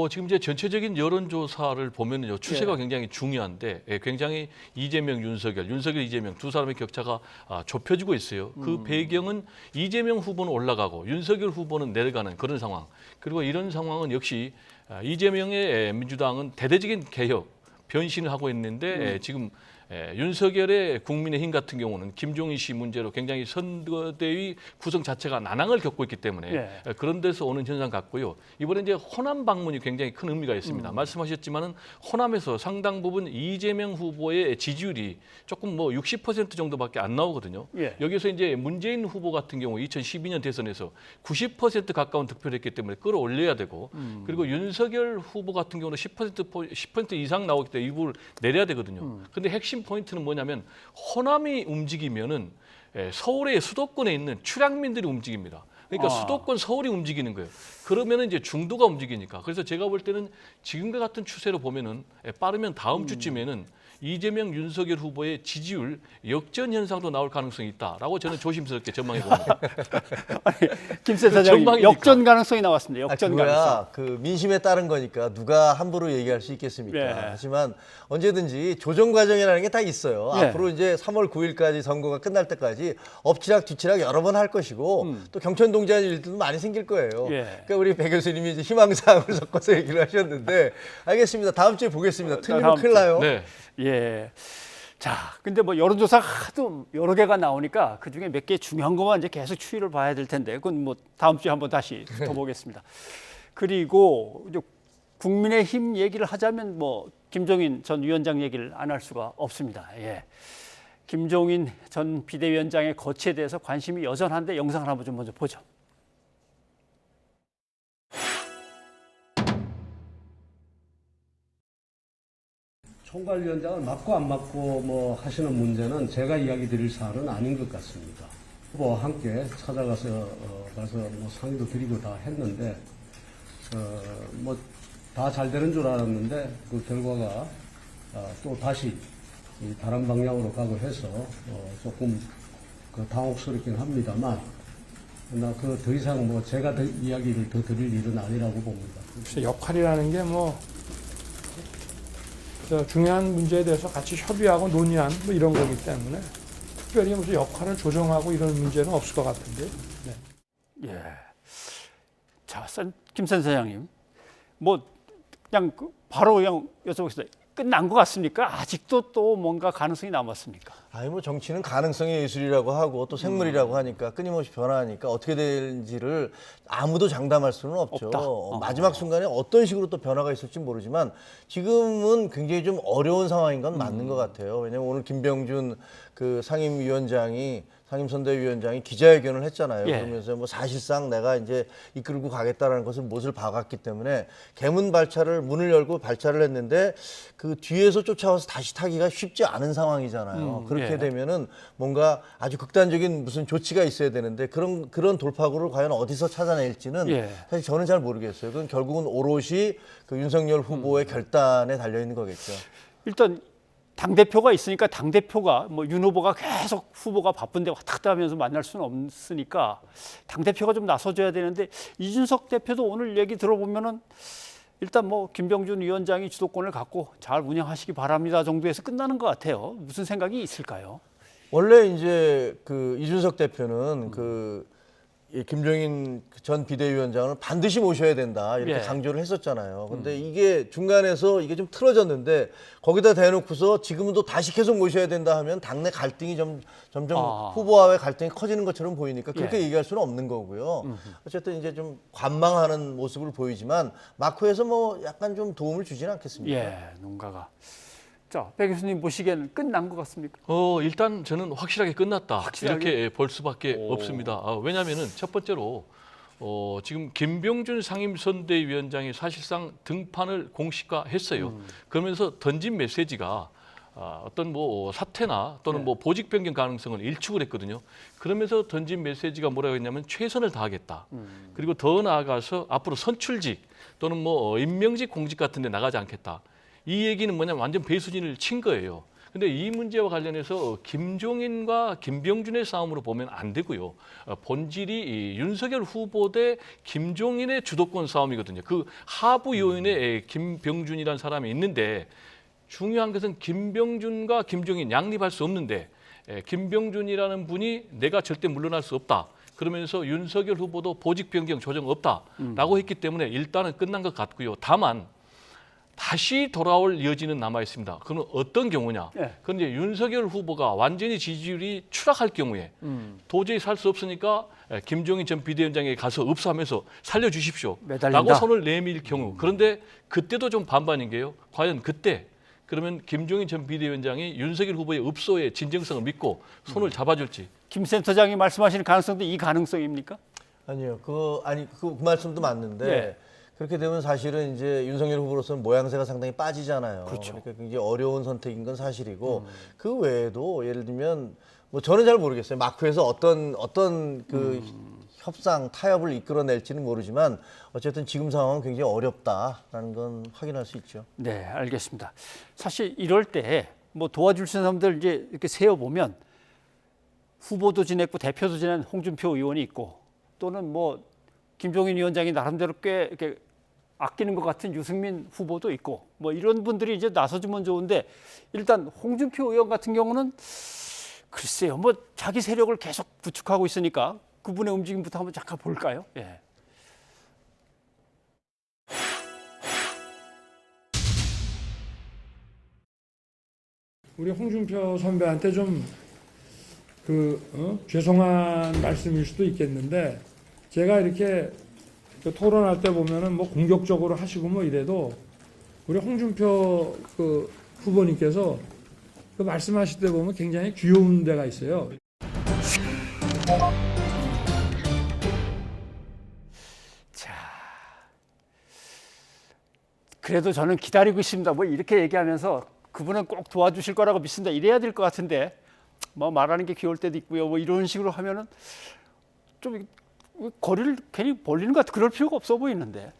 지금 이제 전체적인 여론조사를 보면요 추세가 굉장히 중요한데 굉장히 이재명, 윤석열, 이재명 두 사람의 격차가 좁혀지고 있어요. 그 배경은 이재명 후보는 올라가고 윤석열 후보는 내려가는 그런 상황. 그리고 이런 상황은 역시 이재명의 민주당은 대대적인 개혁, 변신을 하고 있는데 지금 윤석열의 국민의힘 같은 경우는 김종인 씨 문제로 굉장히 선거대의 구성 자체가 난항을 겪고 있기 때문에 그런 데서 오는 현상 같고요. 이번에 이제 호남 방문이 굉장히 큰 의미가 있습니다. 말씀하셨지만은 호남에서 상당 부분 이재명 후보의 지지율이 조금 뭐 60% 정도밖에 안 나오거든요. 여기서 이제 문재인 후보 같은 경우 2012년 대선에서 90% 가까운 득표를 했기 때문에 끌어올려야 되고 그리고 윤석열 후보 같은 경우는 10% 이상 나오기 때문에 이걸 내려야 되거든요. 근데 핵심 포인트는 뭐냐면 호남이 움직이면은 서울의 수도권에 있는 출향민들이 움직입니다. 그러니까 수도권 서울이 움직이는 거예요. 그러면은 이제 중도가 움직이니까. 그래서 제가 볼 때는 지금과 같은 추세로 보면은 빠르면 다음 주쯤에는 이재명, 윤석열 후보의 지지율 역전 현상도 나올 가능성이 있다라고 저는 조심스럽게 전망해 봅니다. 김 센터장님, 역전 가능성이 나왔습니다. 역전 가능성. 그 민심에 따른 거니까 누가 함부로 얘기할 수 있겠습니까? 하지만 언제든지 조정 과정이라는 게 다 있어요. 앞으로 이제 3월 9일까지 선거가 끝날 때까지 엎치락 뒤치락 여러 번 할 것이고 또 경천동지하는 일들도 많이 생길 거예요. 그러니까 우리 배 교수님이 이제 희망사항을 섞어서 얘기를 하셨는데 알겠습니다. 다음 주에 보겠습니다. 틀리면 큰일 나요. 자, 근데 뭐 여론조사가 하도 여러 개가 나오니까 그 중에 몇 개 중요한 것만 이제 계속 추이를 봐야 될 텐데 그건 뭐 다음 주에 한번 다시 더 보겠습니다. 그리고 이제 국민의힘 얘기를 하자면 뭐 김종인 전 위원장 얘기를 안 할 수가 없습니다. 김종인 전 비대위원장의 거취에 대해서 관심이 여전한데 영상을 한번 좀 먼저 보죠. 총괄위원장을 맡고 안 맡고 뭐 하시는 문제는 제가 이야기 드릴 사안은 아닌 것 같습니다. 후보와 함께 찾아가서 가서 뭐 상의도 드리고 다 했는데 뭐 다 잘 되는 줄 알았는데 그 결과가 또 다시 다른 방향으로 가고 해서 조금 당혹스럽긴 합니다만 나 그 더 이상 뭐 제가 이야기를 더 드릴 일은 아니라고 봅니다. 역할이라는 게 뭐 중요한 문제에 대해서 같이 협의하고 논의한 뭐 이런 거기 때문에 특별히 무슨 역할을 조정하고 이런 문제는 없을 것 같은데. 자, 김 센터장님, 뭐 그냥 바로 그냥 여쭤보겠습니다. 끝난 것 같습니까? 아직도 또 뭔가 가능성이 남았습니까? 아니 뭐 정치는 가능성의 예술이라고 하고 또 생물이라고 하니까 끊임없이 변화하니까 어떻게 될지를 아무도 장담할 수는 없죠. 마지막 순간에 어떤 식으로 또 변화가 있을지 모르지만 지금은 굉장히 좀 어려운 상황인 건 맞는 것 같아요. 왜냐하면 오늘 김병준 그 상임선대위원장이 기자회견을 했잖아요. 그러면서 뭐 사실상 내가 이제 이끌고 가겠다라는 것을 못을 박았기 때문에 개문 발차를 문을 열고 발차를 했는데 그 뒤에서 쫓아와서 다시 타기가 쉽지 않은 상황이잖아요. 그렇게 되면은 뭔가 아주 극단적인 무슨 조치가 있어야 되는데 그런 돌파구를 과연 어디서 찾아낼지는 사실 저는 잘 모르겠어요. 그건 결국은 오롯이 그 윤석열 후보의 결단에 달려 있는 거겠죠. 일단 당대표가 있으니까 당대표가 뭐 윤 후보가 계속 후보가 바쁜데 왔다 갔다 하면서 만날 수는 없으니까 당대표가 좀 나서줘야 되는데 이준석 대표도 오늘 얘기 들어보면은 일단 뭐 김병준 위원장이 주도권을 갖고 잘 운영하시기 바랍니다 정도에서 끝나는 것 같아요. 무슨 생각이 있을까요? 원래 이제 그 이준석 대표는 김종인 전 비대위원장을 반드시 모셔야 된다 이렇게 강조를 했었잖아요. 근데 이게 중간에서 이게 좀 틀어졌는데 거기다 대놓고서 지금은 또 다시 계속 모셔야 된다 하면 당내 갈등이 점점 후보와의 갈등이 커지는 것처럼 보이니까 그렇게 얘기할 수는 없는 거고요. 어쨌든 이제 좀 관망하는 모습을 보이지만 마크에서 뭐 약간 좀 도움을 주지는 않겠습니까? 농가가. 자, 배 교수님 보시기에는 끝난 것 같습니까? 일단 저는 확실하게 끝났다. 이렇게 볼 수밖에 없습니다. 왜냐하면은 첫 번째로 지금 김병준 상임선대위원장이 사실상 등판을 공식화했어요. 그러면서 던진 메시지가 어떤 뭐 사퇴나 또는 뭐 보직 변경 가능성을 일축을 했거든요. 그러면서 던진 메시지가 뭐라고 했냐면 최선을 다하겠다. 그리고 더 나아가서 앞으로 선출직 또는 뭐 임명직 공직 같은 데 나가지 않겠다. 이 얘기는 뭐냐면 완전 배수진을 친 거예요. 근데 이 문제와 관련해서 김종인과 김병준의 싸움으로 보면 안 되고요. 본질이 윤석열 후보 대 김종인의 주도권 싸움이거든요. 그 하부 요인에 김병준이라는 사람이 있는데 중요한 것은 김병준과 김종인 양립할 수 없는데 김병준이라는 분이 내가 절대 물러날 수 없다. 그러면서 윤석열 후보도 보직 변경 조정 없다라고 했기 때문에 일단은 끝난 것 같고요. 다만 다시 돌아올 여지는 남아 있습니다. 그건 어떤 경우냐? 그런데 윤석열 후보가 완전히 지지율이 추락할 경우에 도저히 살 수 없으니까 김종인 전 비대위원장에게 가서 읍소하면서 살려주십시오 라고 손을 내밀 경우. 그런데 그때도 좀 반반인 게요. 과연 그때 그러면 김종인 전 비대위원장이 윤석열 후보의 읍소의 진정성을 믿고 손을 잡아줄지. 김 센터장이 말씀하시는 가능성도 이 가능성입니까? 아니요. 그 말씀도 맞는데 그렇게 되면 사실은 이제 윤석열 후보로서는 모양새가 상당히 빠지잖아요. 그렇죠. 그러니까 굉장히 어려운 선택인 건 사실이고 그 외에도 예를 들면 뭐 저는 잘 모르겠어요. 마크에서 어떤 그 협상 타협을 이끌어낼지는 모르지만 어쨌든 지금 상황은 굉장히 어렵다라는 건 확인할 수 있죠. 네, 알겠습니다. 사실 이럴 때 뭐 도와줄 수 있는 사람들 이제 이렇게 세어 보면 후보도 지냈고 대표도 지낸 홍준표 의원이 있고 또는 뭐 김종인 위원장이 나름대로 꽤 이렇게 아끼는 것 같은 유승민 후보도 있고 뭐 이런 분들이 이제 나서주면 좋은데 일단 홍준표 의원 같은 경우는 글쎄요, 뭐 자기 세력을 계속 구축하고 있으니까 그분의 움직임부터 한번 잠깐 볼까요? 예. 우리 홍준표 선배한테 좀 죄송한 말씀일 수도 있겠는데 제가 이렇게 토론할 때 보면은 뭐 공격적으로 하시고 뭐 이래도 우리 홍준표 그 후보님께서 그 말씀하실 때 보면 굉장히 귀여운 데가 있어요. 자, 그래도 저는 기다리고 있습니다. 뭐 이렇게 얘기하면서 그분은 꼭 도와주실 거라고 믿습니다. 이래야 될 것 같은데 뭐 말하는 게 귀여울 때도 있고요. 뭐 이런 식으로 하면은 좀 거리를 괜히 벌리는 것 같아. 그럴 필요가 없어 보이는데.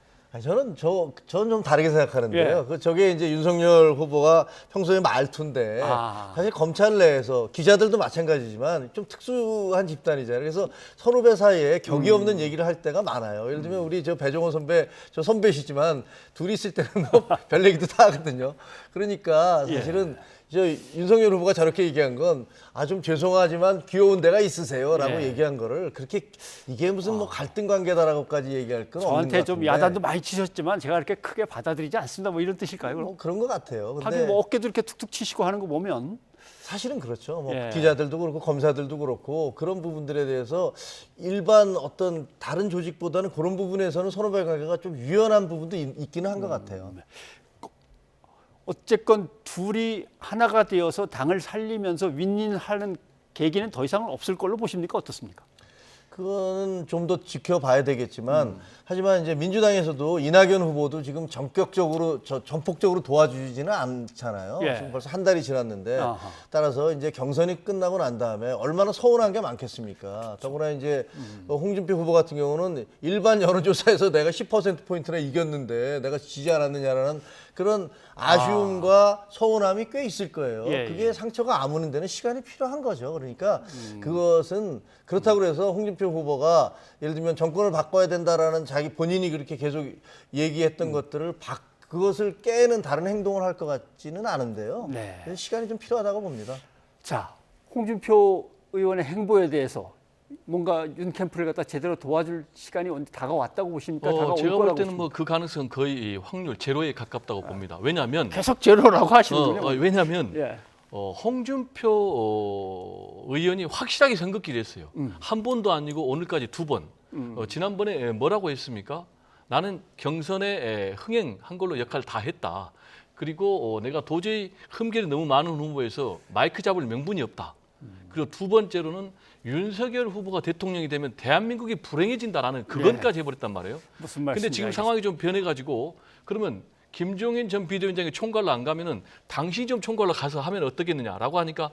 저는 좀 다르게 생각하는데요. 저게 이제 윤석열 후보가 평소에 말투인데 사실 검찰 내에서 기자들도 마찬가지지만 좀 특수한 집단이잖아요. 그래서 선후배 사이에 격이 없는 얘기를 할 때가 많아요. 예를 들면 우리 저 배종원 선배, 저 선배시지만 둘이 있을 때는 뭐 별 얘기도 다 하거든요. 그러니까 사실은 저 윤석열 후보가 저렇게 얘기한 건 좀 죄송하지만 귀여운 데가 있으세요라고 얘기한 거를 그렇게 이게 무슨 뭐 갈등 관계다라고까지 얘기할 건 없는 것 같은데. 저한테 좀 야단도 많이 치셨지만 제가 그렇게 크게 받아들이지 않습니다. 뭐 이런 뜻일까요? 뭐 그런 것 같아요. 근데 하긴 뭐 어깨도 이렇게 툭툭 치시고 하는 거 보면 사실은 그렇죠. 뭐 기자들도 그렇고 검사들도 그렇고 그런 부분들에 대해서 일반 어떤 다른 조직보다는 그런 부분에서는 선후배 관계가 좀 유연한 부분도 있기는 한 것 같아요. 어쨌건 둘이 하나가 되어서 당을 살리면서 윈윈하는 계기는 더 이상은 없을 걸로 보십니까? 어떻습니까? 그거는 좀 더 지켜봐야 되겠지만 하지만 이제 민주당에서도 이낙연 후보도 지금 전폭적으로 도와주지는 않잖아요. 지금 벌써 한 달이 지났는데 따라서 이제 경선이 끝나고 난 다음에 얼마나 서운한 게 많겠습니까? 더구나 이제 홍준표 후보 같은 경우는 일반 여론조사에서 내가 10%포인트나 이겼는데 내가 지지 않았느냐라는 그런 아쉬움과 서운함이 꽤 있을 거예요. 그게 상처가 아무는 데는 시간이 필요한 거죠. 그러니까 그것은 그렇다고 해서 홍준표 후보가 예를 들면 정권을 바꿔야 된다라는 자기 본인이 그렇게 계속 얘기했던 것들을 그것을 깨는 다른 행동을 할 것 같지는 않은데요. 그래서 시간이 좀 필요하다고 봅니다. 자, 홍준표 의원의 행보에 대해서 뭔가 윤 캠프를 갖다 제대로 도와줄 시간이 다가왔다고 보십니까? 다가올 제가 거라고 볼 때는 뭐 그 가능성은 거의 확률 제로에 가깝다고 봅니다. 왜냐하면 계속 제로라고 하시는군요. 왜냐하면 홍준표 의원이 확실하게 선긋기를 했어요. 한 번도 아니고 오늘까지 두 번. 지난번에 뭐라고 했습니까? 나는 경선에 흥행한 걸로 역할을 다 했다. 그리고 내가 도저히 흠결이 너무 많은 후보에서 마이크 잡을 명분이 없다. 그리고 두 번째로는 윤석열 후보가 대통령이 되면 대한민국이 불행해진다라는 그것까지 해버렸단 말이에요. 무슨 말씀인지 근데 지금 상황이 좀 변해가지고 그러면 김종인 전 비대위원장이 총괄로 안 가면은 당신이 좀 총괄로 가서 하면 어떻겠느냐라고 하니까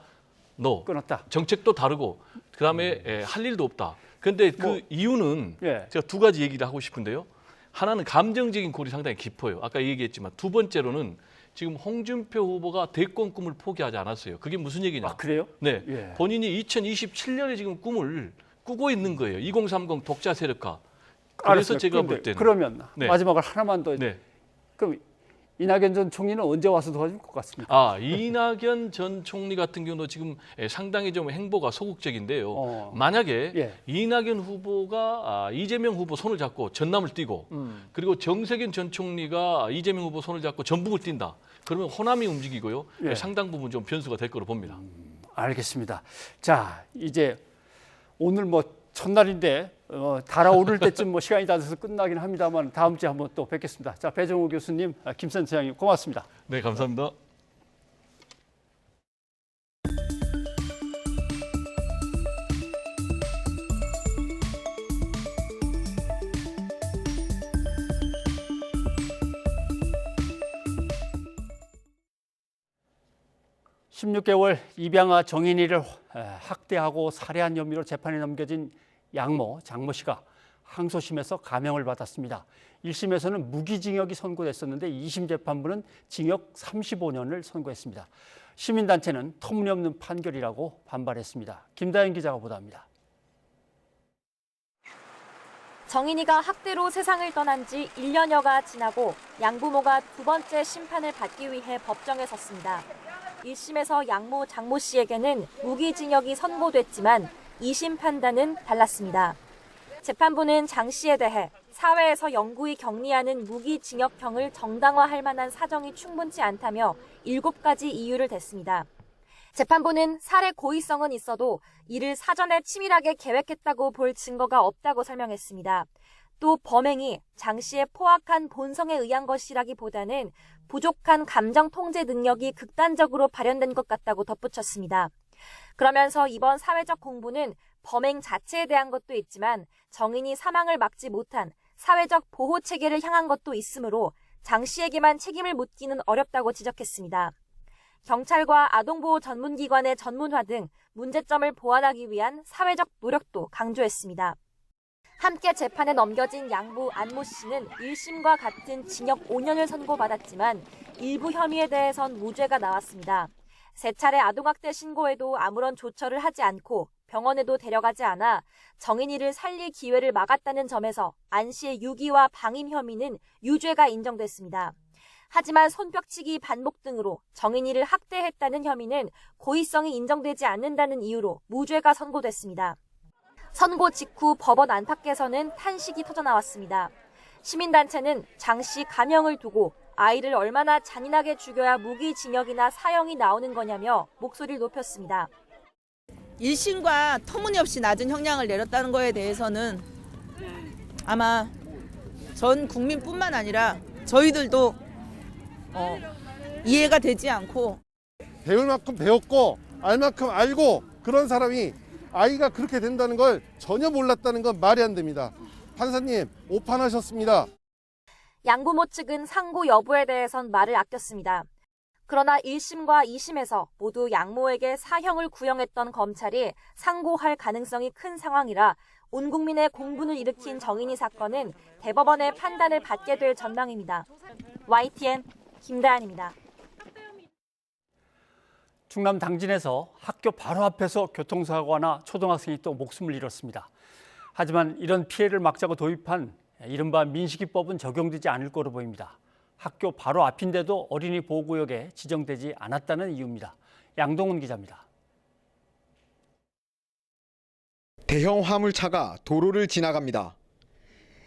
끊었다. 정책도 다르고 그다음에 할 일도 없다. 그런데 그 이유는 제가 두 가지 얘기를 하고 싶은데요. 하나는 감정적인 골이 상당히 깊어요. 아까 얘기했지만 두 번째로는 지금 홍준표 후보가 대권 꿈을 포기하지 않았어요. 그게 무슨 얘기냐? 그래요? 네, 본인이 2027년에 지금 꿈을 꾸고 있는 거예요. 2030 독자 세력화. 그래서 알았어요. 제가 볼 때는 그러면 마지막으로 하나만 더. 그럼 이낙연 전 총리는 언제 와서 도와줄 것 같습니까? 이낙연 전 총리 같은 경우도 지금 상당히 좀 행보가 소극적인데요. 만약에 이낙연 후보가 이재명 후보 손을 잡고 전남을 뛰고 그리고 정세균 전 총리가 이재명 후보 손을 잡고 전북을 뛴다. 그러면 호남이 움직이고요. 상당 부분 좀 변수가 될 거로 봅니다. 알겠습니다. 자, 이제 오늘 뭐 첫날인데 달아오를 때쯤 뭐 시간이 다 돼서 끝나긴 합니다만 다음 주에 한번 또 뵙겠습니다. 자, 배정우 교수님, 김선 차장님 고맙습니다. 네, 감사합니다. (16개월) 입양아 정인이를 학대하고 살해한 혐의로 재판에 넘겨진 양모 장모 씨가 항소심에서 감형을 받았습니다. 1심에서는 무기징역이 선고됐었는데 2심 재판부는 징역 35년을 선고했습니다. 시민단체는 터무니없는 판결이라고 반발했습니다. 김다현 기자가 보도합니다. 정인이가 학대로 세상을 떠난 지 1년여가 지나고 양부모가 두 번째 심판을 받기 위해 법정에 섰습니다. 1심에서 양모 장모 씨에게는 무기징역이 선고됐지만 2심 판단은 달랐습니다. 재판부는 장 씨에 대해 사회에서 영구히 격리하는 무기징역형을 정당화할 만한 사정이 충분치 않다며 7가지 이유를 댔습니다. 재판부는 살해 고의성은 있어도 이를 사전에 치밀하게 계획했다고 볼 증거가 없다고 설명했습니다. 또 범행이 장 씨의 포악한 본성에 의한 것이라기보다는 부족한 감정 통제 능력이 극단적으로 발현된 것 같다고 덧붙였습니다. 그러면서 이번 사회적 공부는 범행 자체에 대한 것도 있지만 정인이 사망을 막지 못한 사회적 보호 체계를 향한 것도 있으므로 장 씨에게만 책임을 묻기는 어렵다고 지적했습니다. 경찰과 아동보호 전문기관의 전문화 등 문제점을 보완하기 위한 사회적 노력도 강조했습니다. 함께 재판에 넘겨진 양부 안모 씨는 1심과 같은 징역 5년을 선고받았지만 일부 혐의에 대해선 무죄가 나왔습니다. 3차례 아동학대 신고에도 아무런 조처를 하지 않고 병원에도 데려가지 않아 정인이를 살릴 기회를 막았다는 점에서 안 씨의 유기와 방임 혐의는 유죄가 인정됐습니다. 하지만 손뼉치기 반복 등으로 정인이를 학대했다는 혐의는 고의성이 인정되지 않는다는 이유로 무죄가 선고됐습니다. 선고 직후 법원 안팎에서는 탄식이 터져나왔습니다. 시민단체는 장 씨 감형을 두고 아이를 얼마나 잔인하게 죽여야 무기징역이나 사형이 나오는 거냐며 목소리를 높였습니다. 1심과 터무니없이 낮은 형량을 내렸다는 거에 대해서는 아마 전 국민뿐만 아니라 저희들도 이해가 되지 않고 배울 만큼 배웠고 알 만큼 알고 그런 사람이 아이가 그렇게 된다는 걸 전혀 몰랐다는 건 말이 안 됩니다. 판사님 오판하셨습니다. 양부모 측은 상고 여부에 대해선 말을 아꼈습니다. 그러나 1심과 2심에서 모두 양모에게 사형을 구형했던 검찰이 상고할 가능성이 큰 상황이라 온 국민의 공분을 일으킨 정인이 사건은 대법원의 판단을 받게 될 전망입니다. YTN 김다현입니다. 충남 당진에서 학교 바로 앞에서 교통사고가 나 초등학생이 또 목숨을 잃었습니다. 하지만 이런 피해를 막자고 도입한 이른바 민식이법은 적용되지 않을 거로 보입니다. 학교 바로 앞인데도 어린이 보호구역에 지정되지 않았다는 이유입니다. 양동훈 기자입니다. 대형 화물차가 도로를 지나갑니다.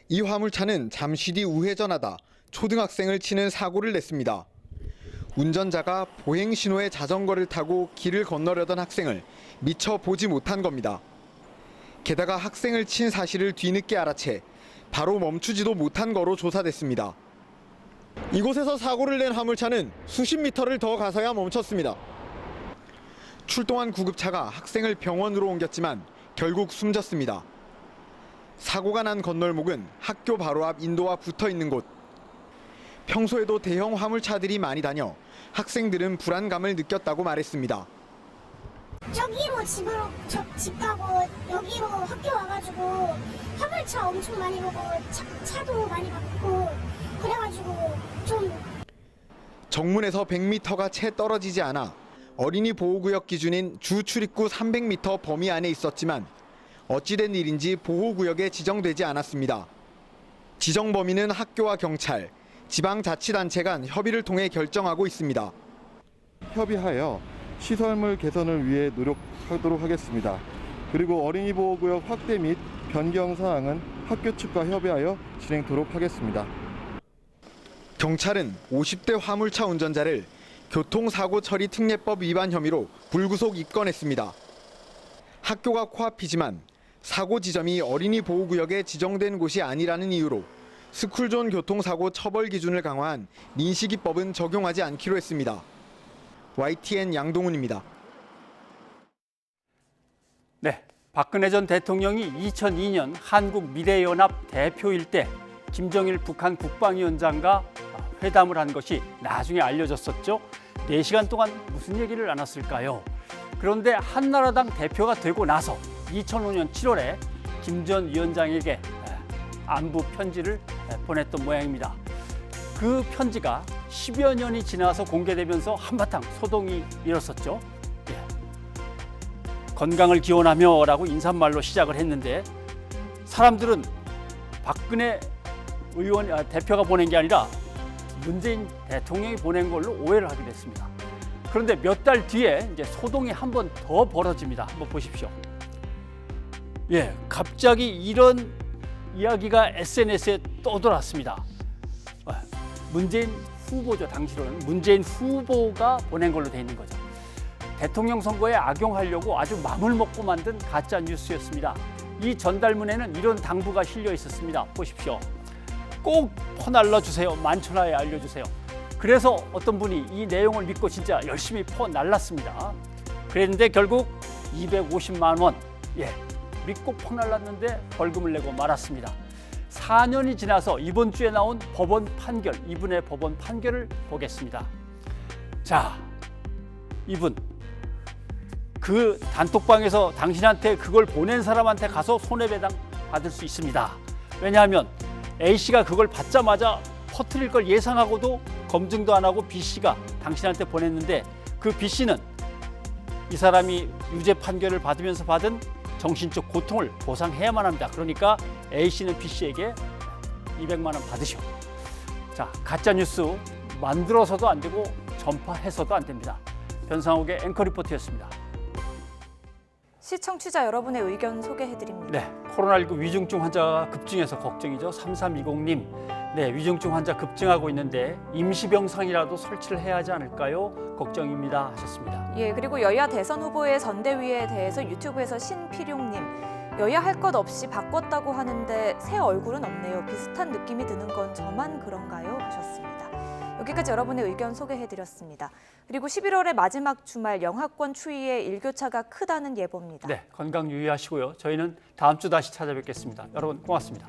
이 화물차는 잠시 뒤 우회전하다 초등학생을 치는 사고를 냈습니다. 운전자가 보행 신호의 자전거를 타고 길을 건너려던 학생을 미처 보지 못한 겁니다. 게다가 학생을 친 사실을 뒤늦게 알아채 바로 멈추지도 못한 거로 조사됐습니다. 이곳에서 사고를 낸 화물차는 수십 미터를 더 가서야 멈췄습니다. 출동한 구급차가 학생을 병원으로 옮겼지만 결국 숨졌습니다. 사고가 난 건널목은 학교 바로 앞 인도와 붙어 있는 곳. 평소에도 대형 화물차들이 많이 다녀 학생들은 불안감을 느꼈다고 말했습니다. 저기로 집 가고 여기로 학교 와가지고 화물차 엄청 많이 보고 차도 많이 바꾸고 그래가지고 좀 정문에서 100m가 채 떨어지지 않아 어린이 보호구역 기준인 주 출입구 300m 범위 안에 있었지만 어찌된 일인지 보호구역에 지정되지 않았습니다. 지정 범위는 학교와 경찰, 지방자치단체 간 협의를 통해 결정하고 있습니다. 협의하여 시설물 개선을 위해 노력하도록 하겠습니다. 그리고 어린이 보호구역 확대 및 변경 사항은 학교 측과 협의하여 진행토록 하겠습니다. 경찰은 50대 화물차 운전자를 교통사고 처리 특례법 위반 혐의로 불구속 입건했습니다. 학교가 코앞이지만 사고 지점이 어린이 보호구역에 지정된 곳이 아니라는 이유로 스쿨존 교통사고 처벌 기준을 강화한 민식이법은 적용하지 않기로 했습니다. YTN 양동훈입니다. 네, 박근혜 전 대통령이 2002년 한국미래연합 대표일 때 김정일 북한 국방위원장과 회담을 한 것이 나중에 알려졌었죠. 4시간 동안 무슨 얘기를 나눴을까요? 그런데 한나라당 대표가 되고 나서 2005년 7월에 김 전 위원장에게 안부 편지를 보냈던 모양입니다. 그 편지가 10여 년이 지나서 공개되면서 한바탕 소동이 일었었죠. 건강을 기원하며라고 인사말로 시작을 했는데 사람들은 박근혜 대표가 보낸 게 아니라 문재인 대통령이 보낸 걸로 오해를 하게 됐습니다. 그런데 몇 달 뒤에 이제 소동이 한 번 더 벌어집니다. 한번 보십시오. 갑자기 이런 이야기가 SNS에 떠돌았습니다. 문재인 후보죠. 당시로는 문재인 후보가 보낸 걸로 돼 있는 거죠. 대통령 선거에 악용하려고 아주 맘을 먹고 만든 가짜 뉴스였습니다. 이 전달문에는 이런 당부가 실려 있었습니다. 보십시오. 꼭 퍼날라 주세요. 만천하에 알려주세요. 그래서 어떤 분이 이 내용을 믿고 진짜 열심히 퍼날랐습니다. 그랬는데 결국 250만 원, 믿고 퍼날랐는데 벌금을 내고 말았습니다. 4년이 지나서 이번 주에 나온 법원 판결, 이분의 법원 판결을 보겠습니다. 자, 이분 그 단톡방에서 당신한테 그걸 보낸 사람한테 가서 손해배상 받을 수 있습니다. 왜냐하면 A씨가 그걸 받자마자 퍼뜨릴 걸 예상하고도 검증도 안 하고 B씨가 당신한테 보냈는데 그 B씨는 이 사람이 유죄 판결을 받으면서 받은 정신적 고통을 보상해야만 합니다. 그러니까 A씨는 B씨에게 200만 원 받으시오. 자, 가짜뉴스 만들어서도 안 되고 전파해서도 안 됩니다. 변상욱의 앵커 리포트였습니다. 시청취자 여러분의 의견 소개해드립니다. 네, 코로나19 위중증 환자가 급증해서 걱정이죠. 3320님, 위중증 환자 급증하고 있는데 임시병상이라도 설치를 해야 하지 않을까요? 걱정입니다 하셨습니다. 그리고 여야 대선 후보의 전대위에 대해서 유튜브에서 신필용님, 여야 할 것 없이 바꿨다고 하는데 새 얼굴은 없네요. 비슷한 느낌이 드는 건 저만 그런가요? 하셨습니다. 여기까지 여러분의 의견 소개해드렸습니다. 그리고 11월의 마지막 주말 영하권 추위에 일교차가 크다는 예보입니다. 건강 유의하시고요. 저희는 다음 주 다시 찾아뵙겠습니다. 여러분 고맙습니다.